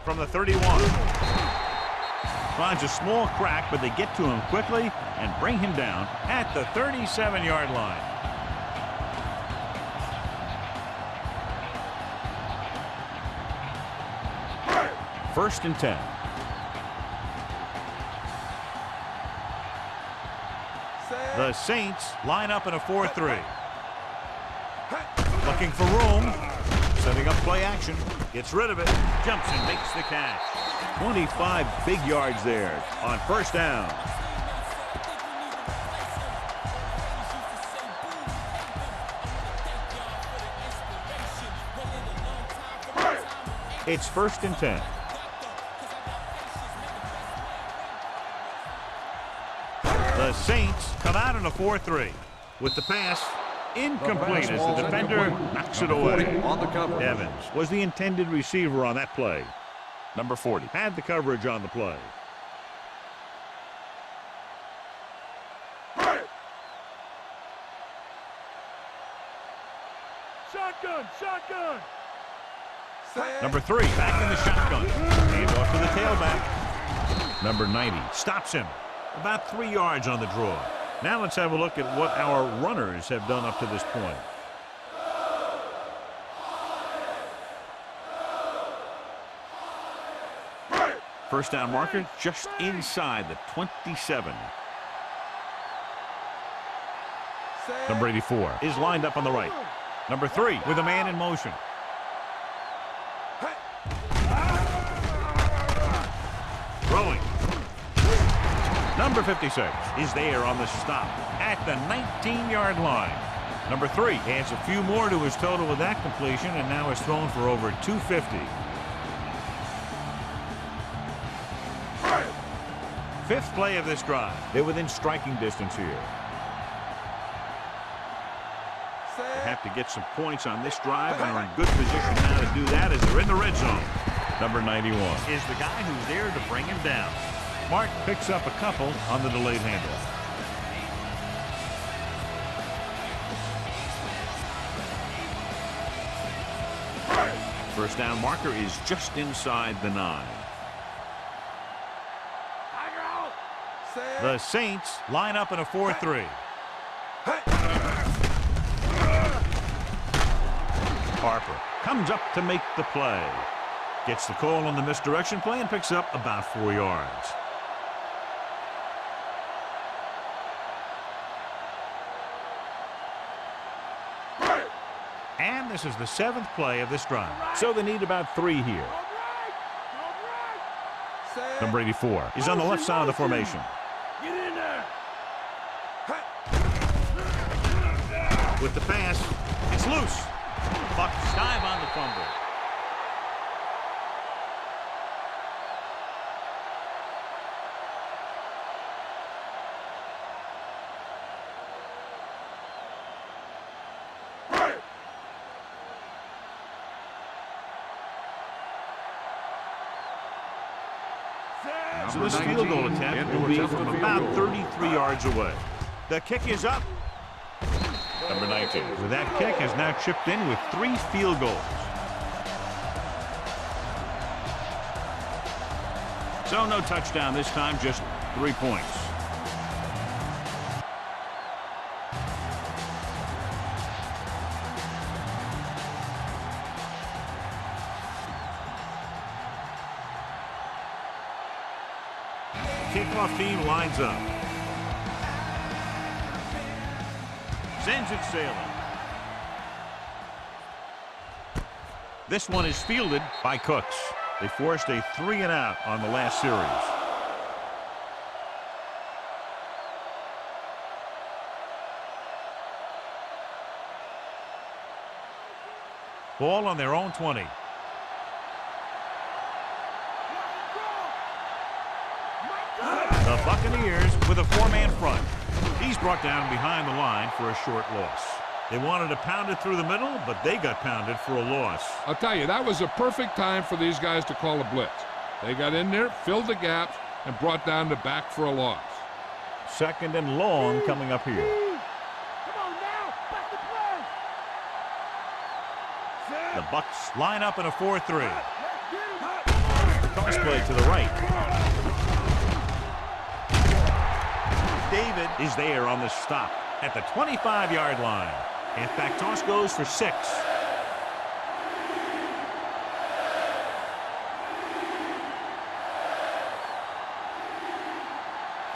From the 31. Finds a small crack, but they get to him quickly and bring him down at the 37-yard line. 1st and 10. The Saints line up in a 4-3. Looking for room. Setting up play action. Gets rid of it. Jumps and makes the catch. 25 big yards there on 1st down. It's 1st and 10. The Saints come out in a 4-3. With the pass, incomplete as the defender knocks it away. On the cover. Evans was the intended receiver on that play. Number 40. Had the coverage on the play. Shotgun, shotgun. Number 3 back in the shotgun. Hands off to the tailback. Number 90 stops him. About 3 yards on the draw. Now let's have a look at what our runners have done up to this point. First down marker just inside the 27. Number 84 is lined up on the right. Number 3 with a man in motion. Throwing. Number 56 is there on the stop at the 19-yard line. Number 3 adds a few more to his total with that completion and now is thrown for over 250. 5th play of this drive. They're within striking distance here. They have to get some points on this drive and are in good position now to do that as they're in the red zone. Number 91 is the guy who's there to bring him down. Mark picks up a couple on the delayed handoff. First down marker is just inside the 9. The Saints line up in a 4-3. Harper comes up to make the play. Gets the call on the misdirection play and picks up about 4 yards. And this is the 7th play of this drive. So they need about 3 here. Number 84 is on the left side of the formation. Get in there. With the pass, it's loose. Bucks dive on the fumble. So this field goal attempt will be from about 33 yards away. The kick is up. Number 19 with that kick has now chipped in with 3 field goals. So no touchdown this time, just 3 points. Kickoff team lines up. Sends it sailing. This one is fielded by Cooks. They forced a 3-and-out on the last series. Ball on their own 20. The Buccaneers with a 4-man front. He's brought down behind the line for a short loss. They wanted to pound it through the middle, but they got pounded for a loss. I'll tell you, that was a perfect time for these guys to call a blitz. They got in there, filled the gaps, and brought down the back for a loss. 2nd and long coming up here. Come on now, back to play. The Bucks line up in a 4-3. Toss play to the right. David is there on the stop at the 25-yard line. Halfback toss goes for 6.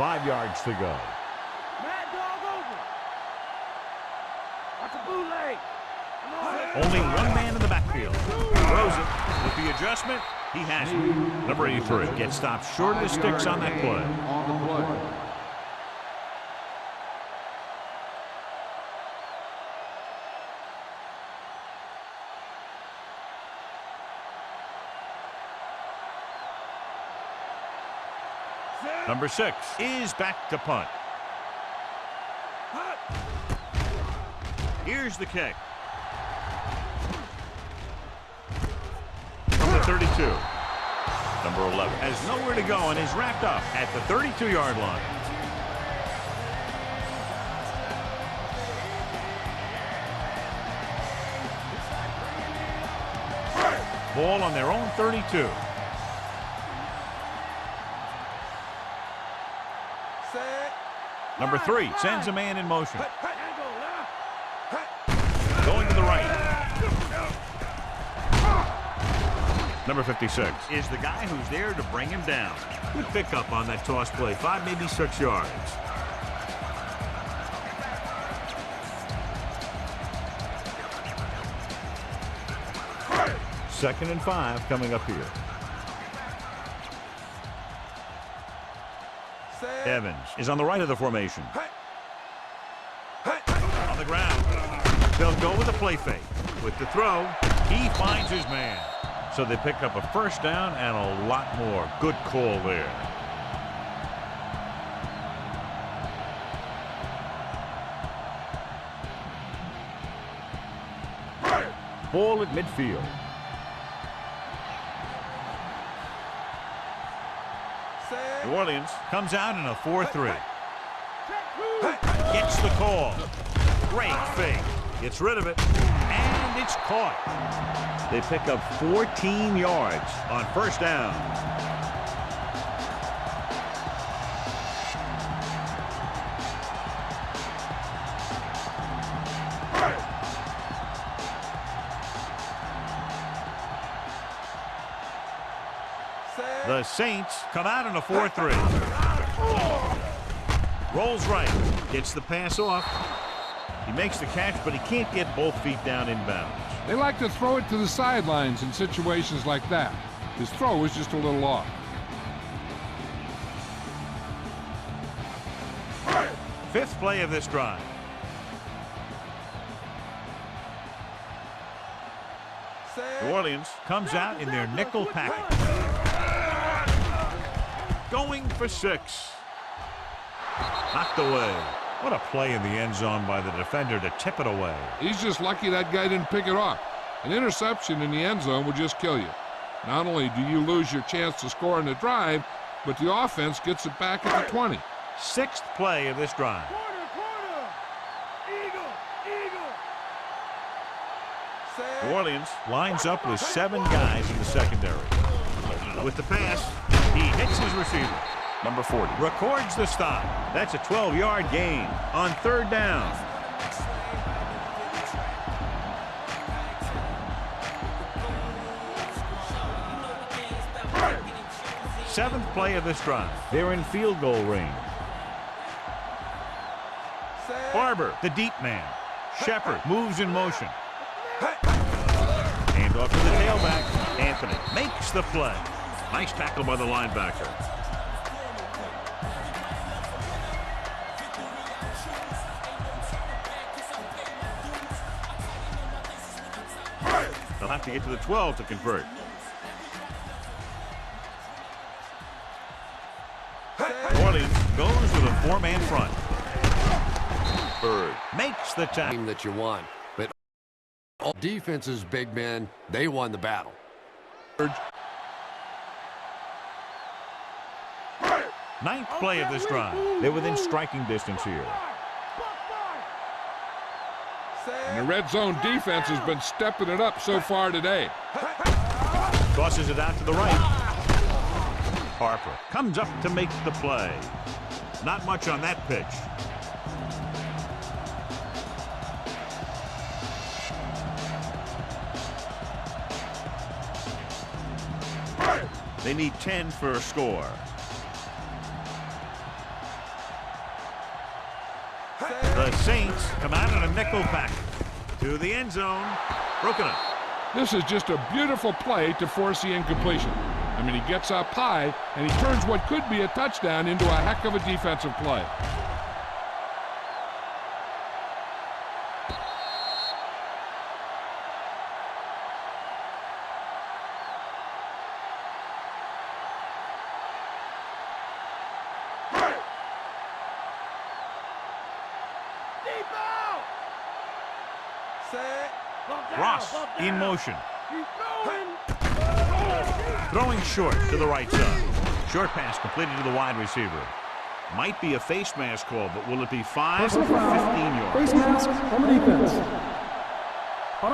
5 yards to go. Mad dog over. Watch a bootleg. Only one man in the backfield. Throws it with the adjustment. He has it. Number 83 gets stopped short of the sticks on that play. On the play. Number 6 is back to punt. Here's the kick. Number 32. Number 11 has nowhere to go and is wrapped up at the 32-yard line. Ball on their own 32. Number 3 sends a man in motion. Going to the right. Number 56 is the guy who's there to bring him down. Good pickup on that toss play. 5, maybe 6 yards. Second and 5 coming up here. Evans is on the right of the formation. On the ground. They'll go with a play fake. With the throw, he finds his man. So they pick up a first down and a lot more. Good call there. Ball at midfield. New Orleans comes out in a 4-3. Gets the call. Great fake. Gets rid of it. And it's caught. They pick up 14 yards on first down. The Saints come out in a 4-3. Rolls right. Gets the pass off. He makes the catch, but he can't get both feet down inbounds. They like to throw it to the sidelines in situations like that. His throw was just a little off. Fifth play of this drive. New Orleans comes out in their nickel package. Going for 6. Knocked away. What a play in the end zone by the defender to tip it away. He's just lucky that guy didn't pick it off. An interception in the end zone will just kill you. Not only do you lose your chance to score in the drive, but the offense gets it back at the 20. Sixth play of this drive. New Orleans lines up with 7 guys in the secondary. With the pass, he hits his receiver. Number 40 records the stop. That's a 12-yard gain on third down. Seventh play of this drive. They're in field goal range. Barber, the deep man. Shepard moves in motion. Hand off to the tailback. Anthony makes the play. Nice tackle by the linebacker. They'll have to get to the 12 to convert. New Orleans goes with a 4-man front. Bird makes the tackle that you want, but all defense's big men, they won the battle. Ninth play of this drive. They're within striking distance here. And the red zone defense has been stepping it up so far today. Tosses it out to the right. Harper comes up to make the play. Not much on that pitch. They need 10 for a score. The Saints come out on a nickel pack to the end zone. Broken up. This is just a beautiful play to force the incompletion. I mean, he gets up high, and he turns what could be a touchdown into a heck of a defensive play. Ross in motion. Throwing short to the right side. Short pass completed to the wide receiver. Might be a face mask call, but will it be 5 or 15 yards? Face mask on the defense.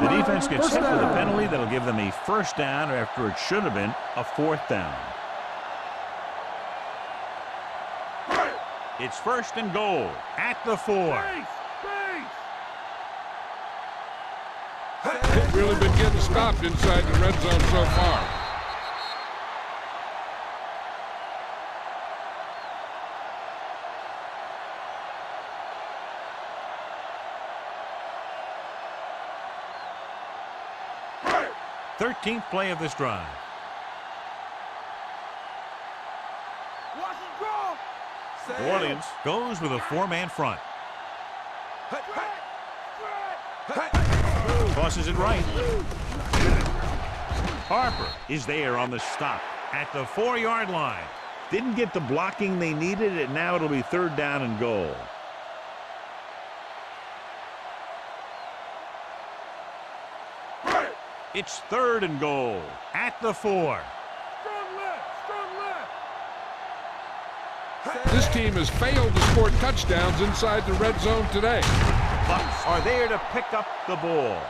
The defense gets hit with a penalty that'll give them a first down after it should have been a fourth down. It's first and goal at the 4. They've really been getting stopped inside the red zone so far. Thirteenth play of this drive. New Orleans goes with a 4-man front. Tosses it right. Harper is there on the stop at the 4-yard line. Didn't get the blocking they needed, and now it'll be third down and goal. It's third and goal at the 4. This team has failed to score touchdowns inside the red zone today. Bucks are there to pick up the ball.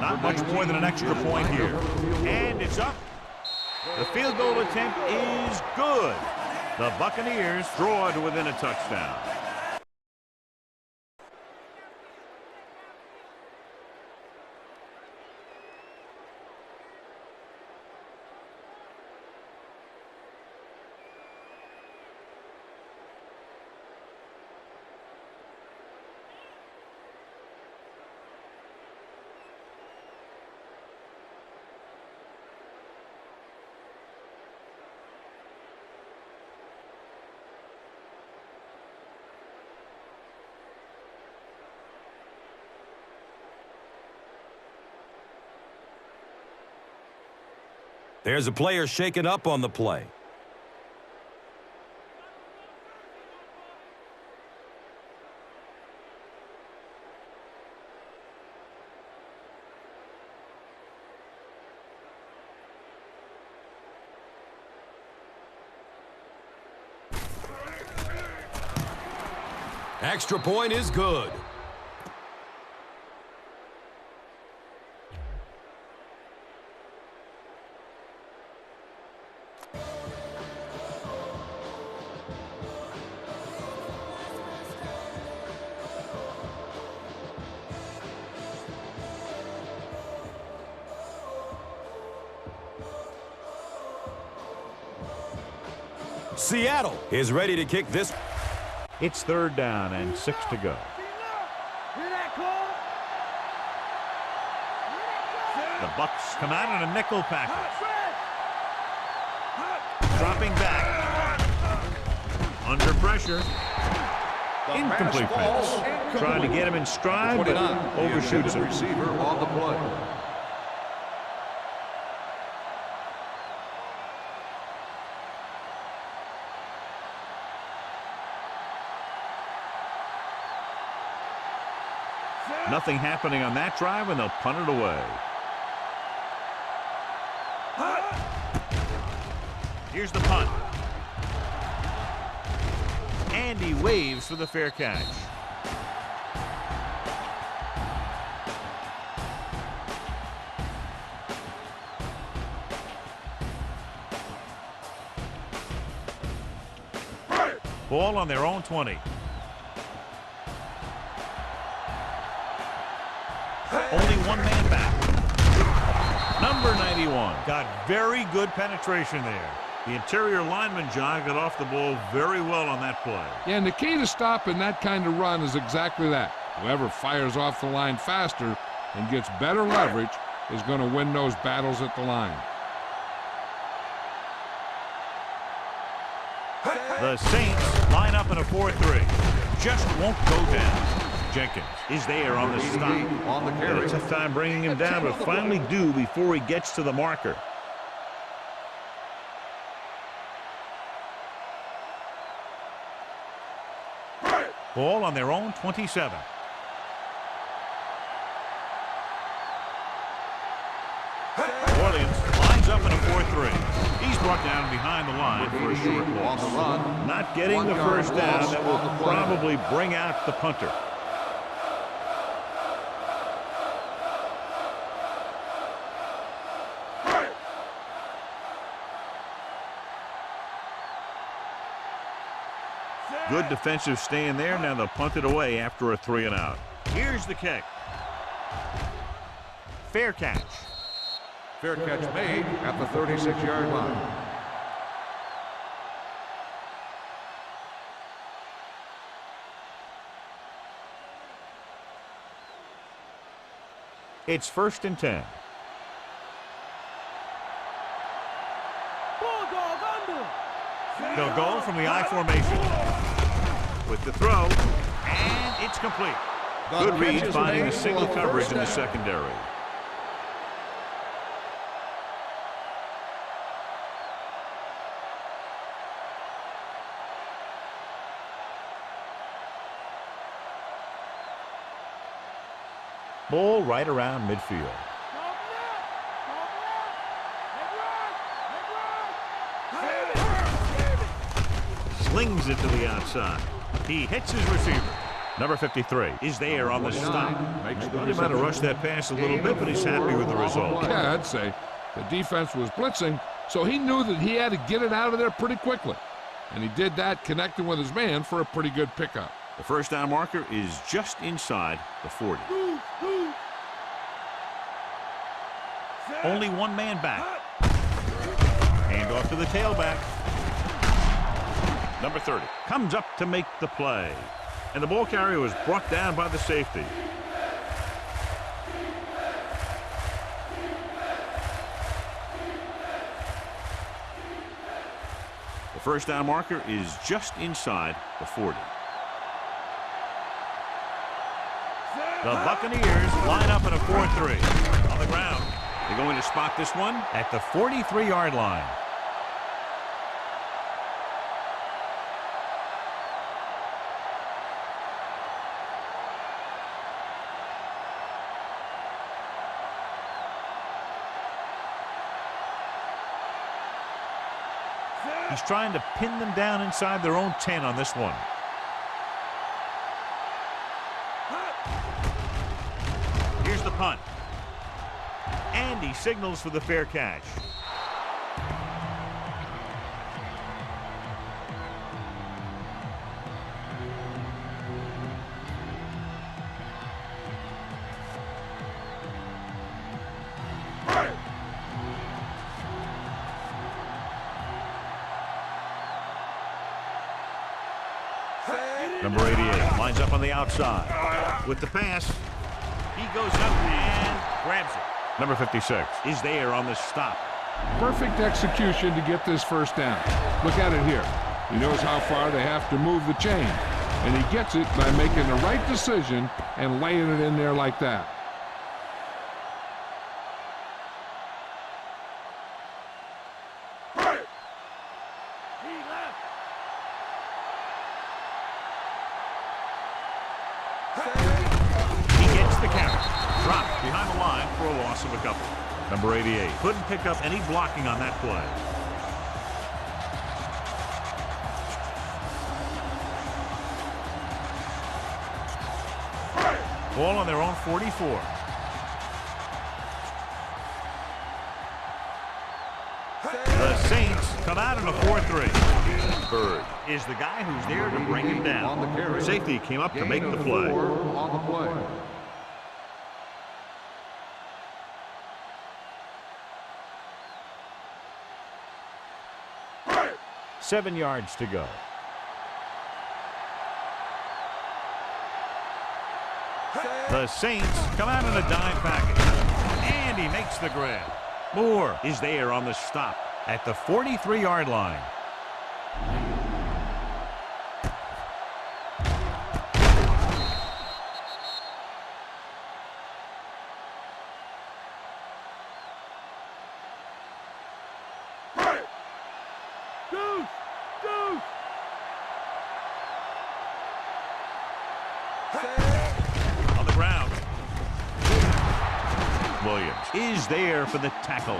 Not much more than an extra point here. And it's up. The field goal attempt is good. The Buccaneers draw to within a touchdown. There's a player shaken up on the play. Extra point is good. Seattle is ready to kick this. It's third down and 6 to go. The Bucks come out on a nickel package. Dropping back. Under pressure. Incomplete pass. Trying to get him in stride, but overshoots him. Receiver on the play. Nothing happening on that drive, and they'll punt it away. Here's the punt. And he waves for the fair catch. Ball on their own 20. Only one man back. Number 91 got very good penetration there. The interior lineman, John, got off the ball very well on that play. Yeah, and the key to stopping that kind of run is exactly that. Whoever fires off the line faster and gets better leverage is going to win those battles at the line. The Saints line up in a 4-3. Just won't go down. Jenkins is there on the stop. On the carry. It's a tough time bringing him down, but finally do before he gets to the marker. Ball on their own 27. Orleans lines up in a 4-3. He's brought down behind the line for a short loss. Not getting the first down. That will probably bring out the punter. Good defensive stand there. Now they'll punt it away after a 3-and-out. Here's the kick. Fair catch. Fair catch made at the 36-yard line. It's 1st and 10. Bulldog under. They'll go from the I formation. With the throw, and it's complete. Good read, finding a single coverage in the secondary. Ball right around midfield. Slings it to the outside. He hits his receiver. Number 53 is there on the stop. He might have rushed that pass a little bit, but he's happy with the result. Yeah, I'd say the defense was blitzing, so he knew that he had to get it out of there pretty quickly. And he did that, connecting with his man for a pretty good pickup. The first down marker is just inside the 40. Only one man back. Hand off to the tailback. Number 30 comes up to make the play. And the ball carrier was brought down by the safety. The first down marker is just inside the 40. The Buccaneers line up in a 4-3. On the ground. They're going to spot this one at the 43-yard line. He's trying to pin them down inside their own 10 on this one. Here's the punt. And he signals for the fair catch. Number 88 lines up on the outside. With the pass, he goes up and grabs it. Number 56 is there on the stop. Perfect execution to get this first down. Look at it here. He knows how far they have to move the chain. And he gets it by making the right decision and laying it in there like that. Behind the line for a loss of a couple. Number 88 couldn't pick up any blocking on that play. Ball on their own 44. The Saints come out in a 4-3. Bird is the guy who's there to bring him down. Safety came up to make the play. On the play. 7 yards to go. The Saints come out in a dime package. And he makes the grab. Moore is there on the stop at the 43-yard line. On the ground. Williams is there for the tackle.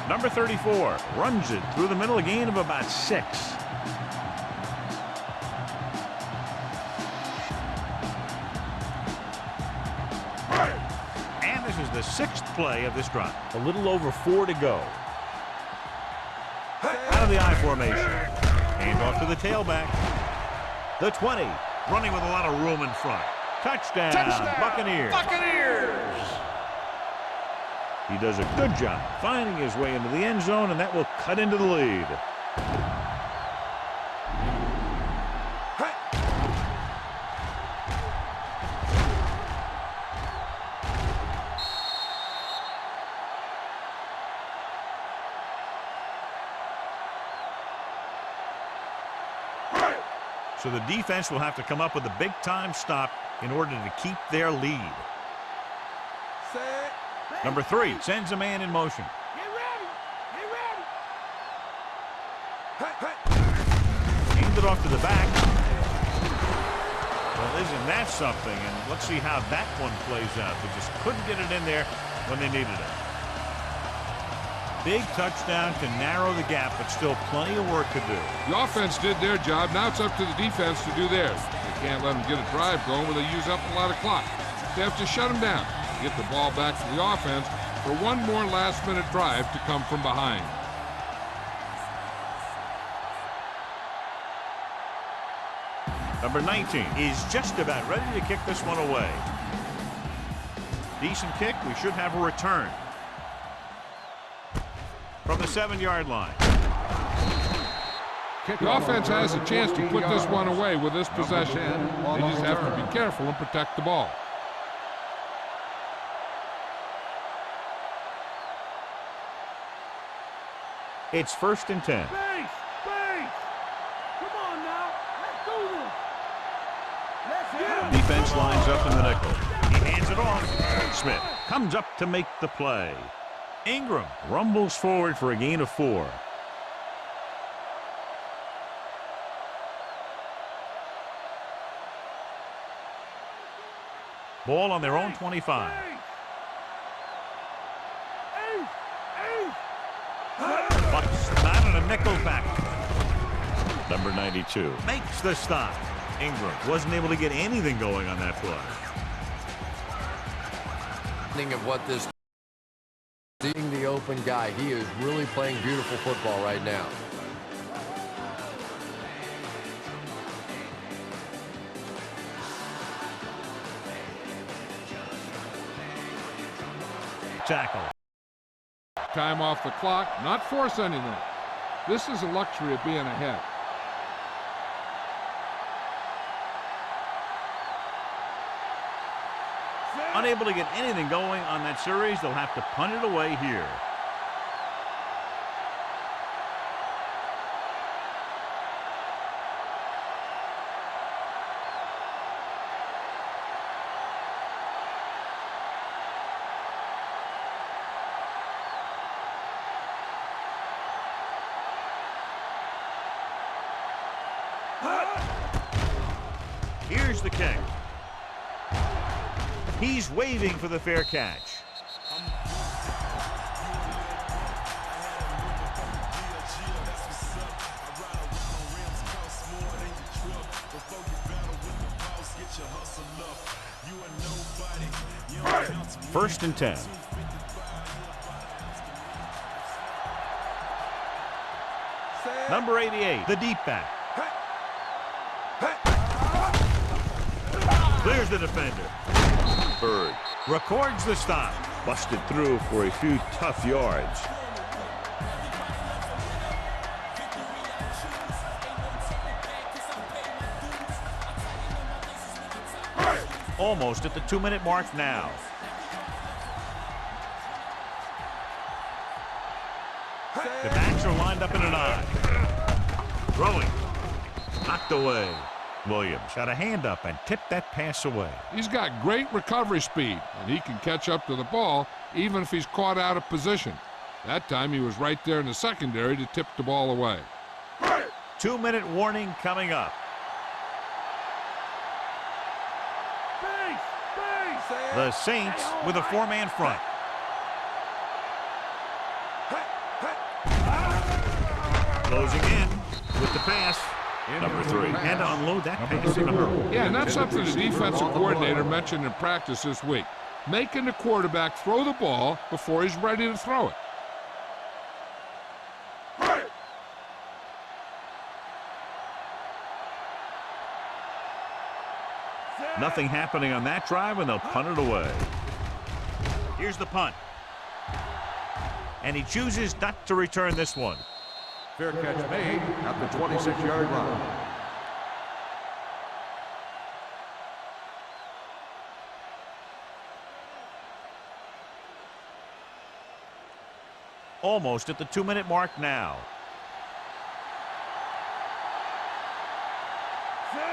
Number 34 runs it through the middle, a gain of about 6. And this is the 6th play of this drive. A little over 4 to go. Out of the I formation. Hand off to the tailback. The 20. Running with a lot of room in front. Touchdown, Buccaneers. He does a good job finding his way into the end zone, and that will cut into the lead. So the defense will have to come up with a big-time stop in order to keep their lead. Number 3 sends a man in motion. Get ready! Aimed it off to the back. Well, isn't that something? And let's see how that one plays out. They just couldn't get it in there when they needed it. Big touchdown to narrow the gap, but still plenty of work to do. The offense did their job. Now it's up to the defense to do theirs. They can't let them get a drive going where they use up a lot of clock. They have to shut them down. Get the ball back to the offense for one more last-minute drive to come from behind. Number 19 is just about ready to kick this one away. Decent kick. We should have a return. From the 7-yard line. The offense has a chance to put this one away with this possession. They just have to be careful and protect the ball. It's 1st and 10. Space! Come on now, let's do this! Let's get him! Defense lines up in the nickel. He hands it off. Smith comes up to make the play. Ingram rumbles forward for a gain of 4. Ball on their own 25. Bucks not in a nickel back. Number 92 makes the stop. Ingram wasn't able to get anything going on that play. Of what this seeing the open guy, he is really playing beautiful football right now. Tackle. Time off the clock, not force anything. This is a luxury of being ahead. Unable to get anything going on that series, they'll have to punt it away here. Here's the kick. He's waving for the fair catch. First and 10. Number 88, the deep back. Clears the defender. Bird records the stop. busted through for a few tough yards. Almost at the 2-minute mark now. The backs are lined up in an I. Throwing. Knocked away. Williams got a hand up and tipped that pass away. He's got great recovery speed, and he can catch up to the ball even if he's caught out of position. That time he was right there in the secondary to tip the ball away. 2-minute warning coming up. The Saints with a 4-man front. Closing in with the pass. Number 3. Had to unload that pass in a hurry. Yeah, and that's something the defensive coordinator mentioned in practice this week. Making the quarterback throw the ball before he's ready to throw it. Nothing happening on that drive, and they'll punt it away. Here's the punt. And he chooses not to return this one. Fair catch made at the 26-yard line. Almost at the 2-minute mark now.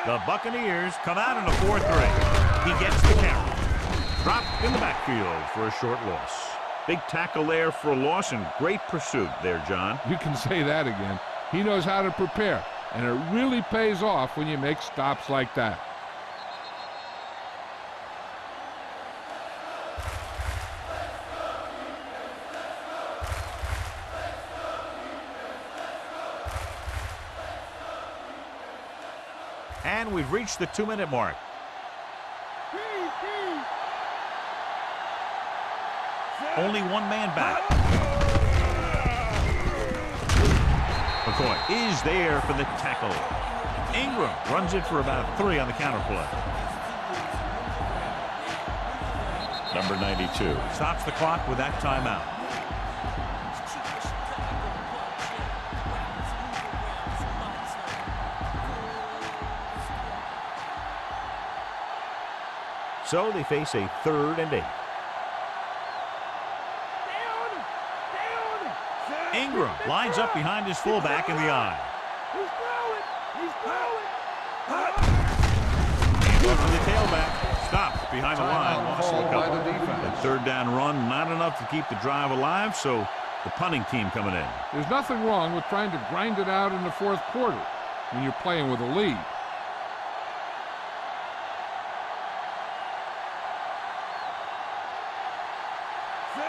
The Buccaneers come out in a 4-3. He gets the carry. Dropped in the backfield for a short loss. Big tackle there for a loss and great pursuit there, John. You can say that again. He knows how to prepare, and it really pays off when you make stops like that. And we've reached the 2-minute mark. Only one man back. McCoy is there for the tackle. Ingram runs it for about 3 on the counter play. Number 92. Stops the clock with that timeout. So they face a 3rd and 8. Ingram lines up behind his fullback in the I. He's throwing. The tailback stopped behind the line. Lost a couple. The 3rd down run, not enough to keep the drive alive, so the punting team coming in. There's nothing wrong with trying to grind it out in the 4th quarter when you're playing with a lead.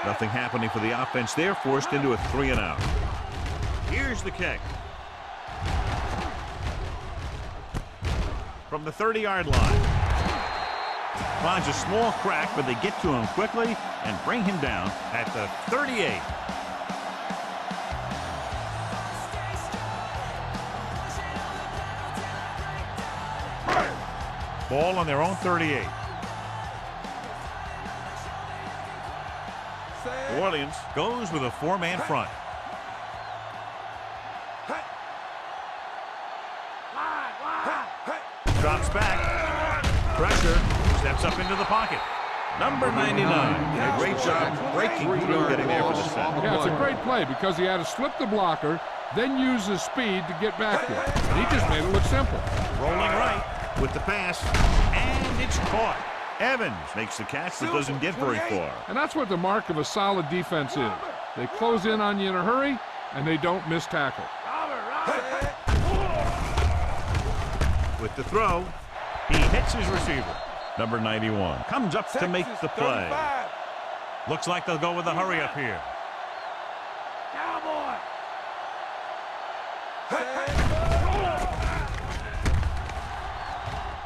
Nothing happening for the offense there, forced into a 3-and-out. Here's the kick. From the 30-yard line. Finds a small crack, but they get to him quickly and bring him down at the 38. Ball on their own 38. New Orleans goes with a 4-man front. Drops back. Pressure. Steps up into the pocket. Number 99. A great job breaking through, getting there for the sack. Yeah, it's a great play because he had to slip the blocker, then use his speed to get back there. And he just made it look simple. Rolling right with the pass, and it's caught. Evans makes the catch but doesn't get very far. And that's what the mark of a solid defense is. They close in on you in a hurry, and they don't miss tackle. With the throw, he hits his receiver. Number 91 comes up to make the play. Looks like they'll go with a hurry up here.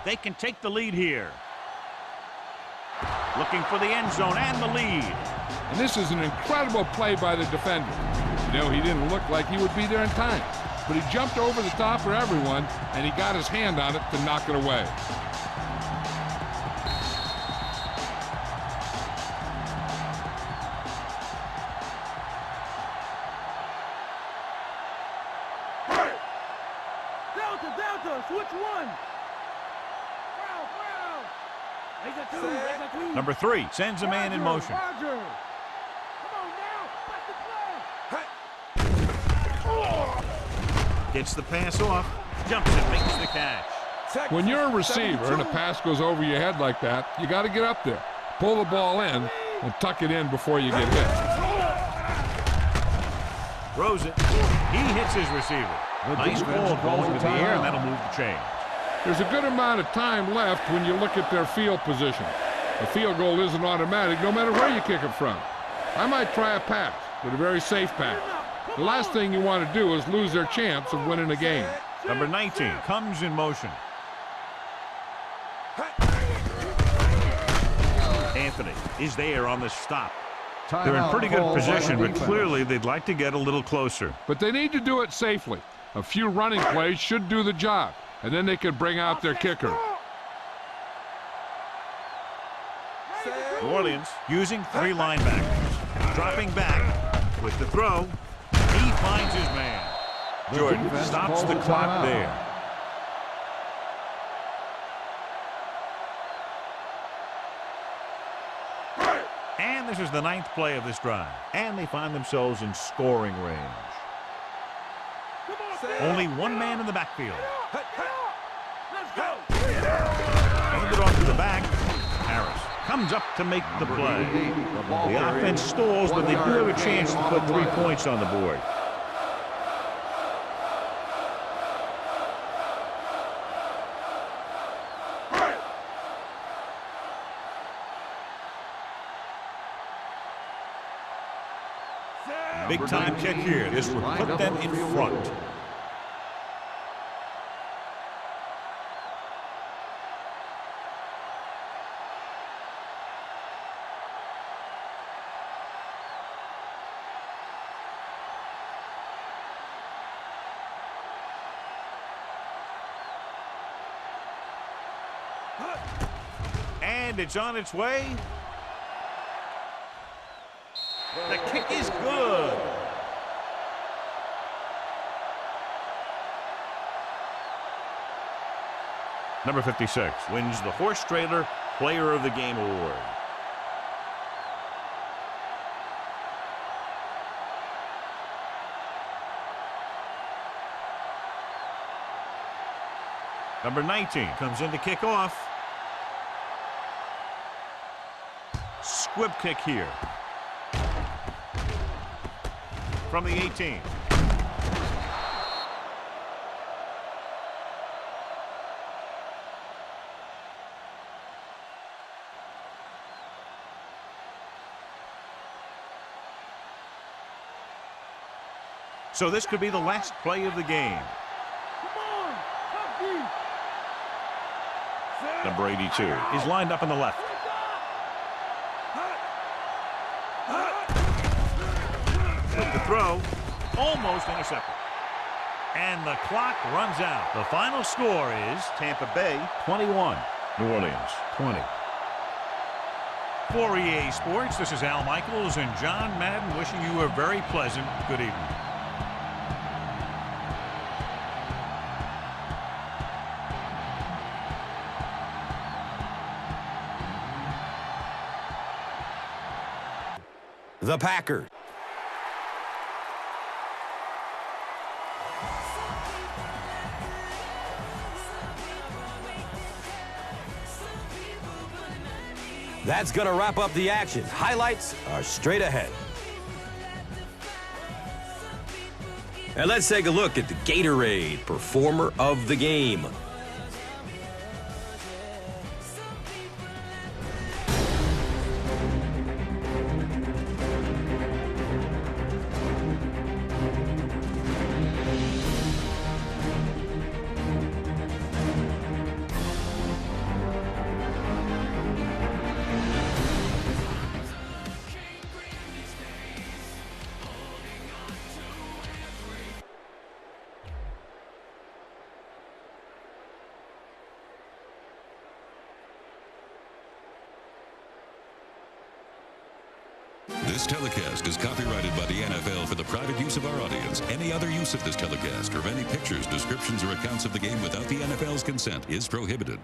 They can take the lead here. Looking for the end zone and the lead. And this is an incredible play by the defender. You know, he didn't look like he would be there in time. but he jumped over the top of everyone, and he got his hand on it to knock it away. Delta, switch one. Number 3 sends a man in motion. Roger. Come on now, back to play. Gets the pass off, jumps and makes the catch. When you're a receiver and a pass goes over your head like that, you got to get up there, pull the ball in, and tuck it in before you get hit. Throws it. He hits his receiver. Nice ball going to the air, and that'll move the chain. There's a good amount of time left when you look at their field position. A field goal isn't automatic no matter where you kick it from. I might try a pass, but a very safe pass. The last thing you want to do is lose their chance of winning a game. Number 19 comes in motion. Anthony is there on the stop. They're in pretty good position, but clearly they'd like to get a little closer. But they need to do it safely. A few running plays should do the job, and then they could bring out their kicker. New Orleans using 3 linebackers. Dropping back with the throw. He finds his man. Jordan stops the clock there. And this is the 9th play of this drive. And they find themselves in scoring range. Only one man in the backfield. Handed off to the back. Harris comes up to make the play. The offense stalls, but they do have a chance to put 3 points on the board. Big time kick here. This would put them in front. And it's on its way. The kick is good. Number 56 wins the Horse Trailer Player of the Game award. Number 19 comes in to kick off. Squib kick here. From the 18. So this could be the last play of the game. Number 82 is lined up on the left. With the throw, almost intercepted. And the clock runs out. The final score is Tampa Bay 21, New Orleans 20. For EA Sports, this is Al Michaels and John Madden wishing you a very pleasant good evening. The Packers. That's going to wrap up the action. Highlights are straight ahead. And let's take a look at the Gatorade Performer of the Game. This telecast is copyrighted by the NFL for the private use of our audience. Any other use of this telecast or of any pictures, descriptions, or accounts of the game without the NFL's consent is prohibited.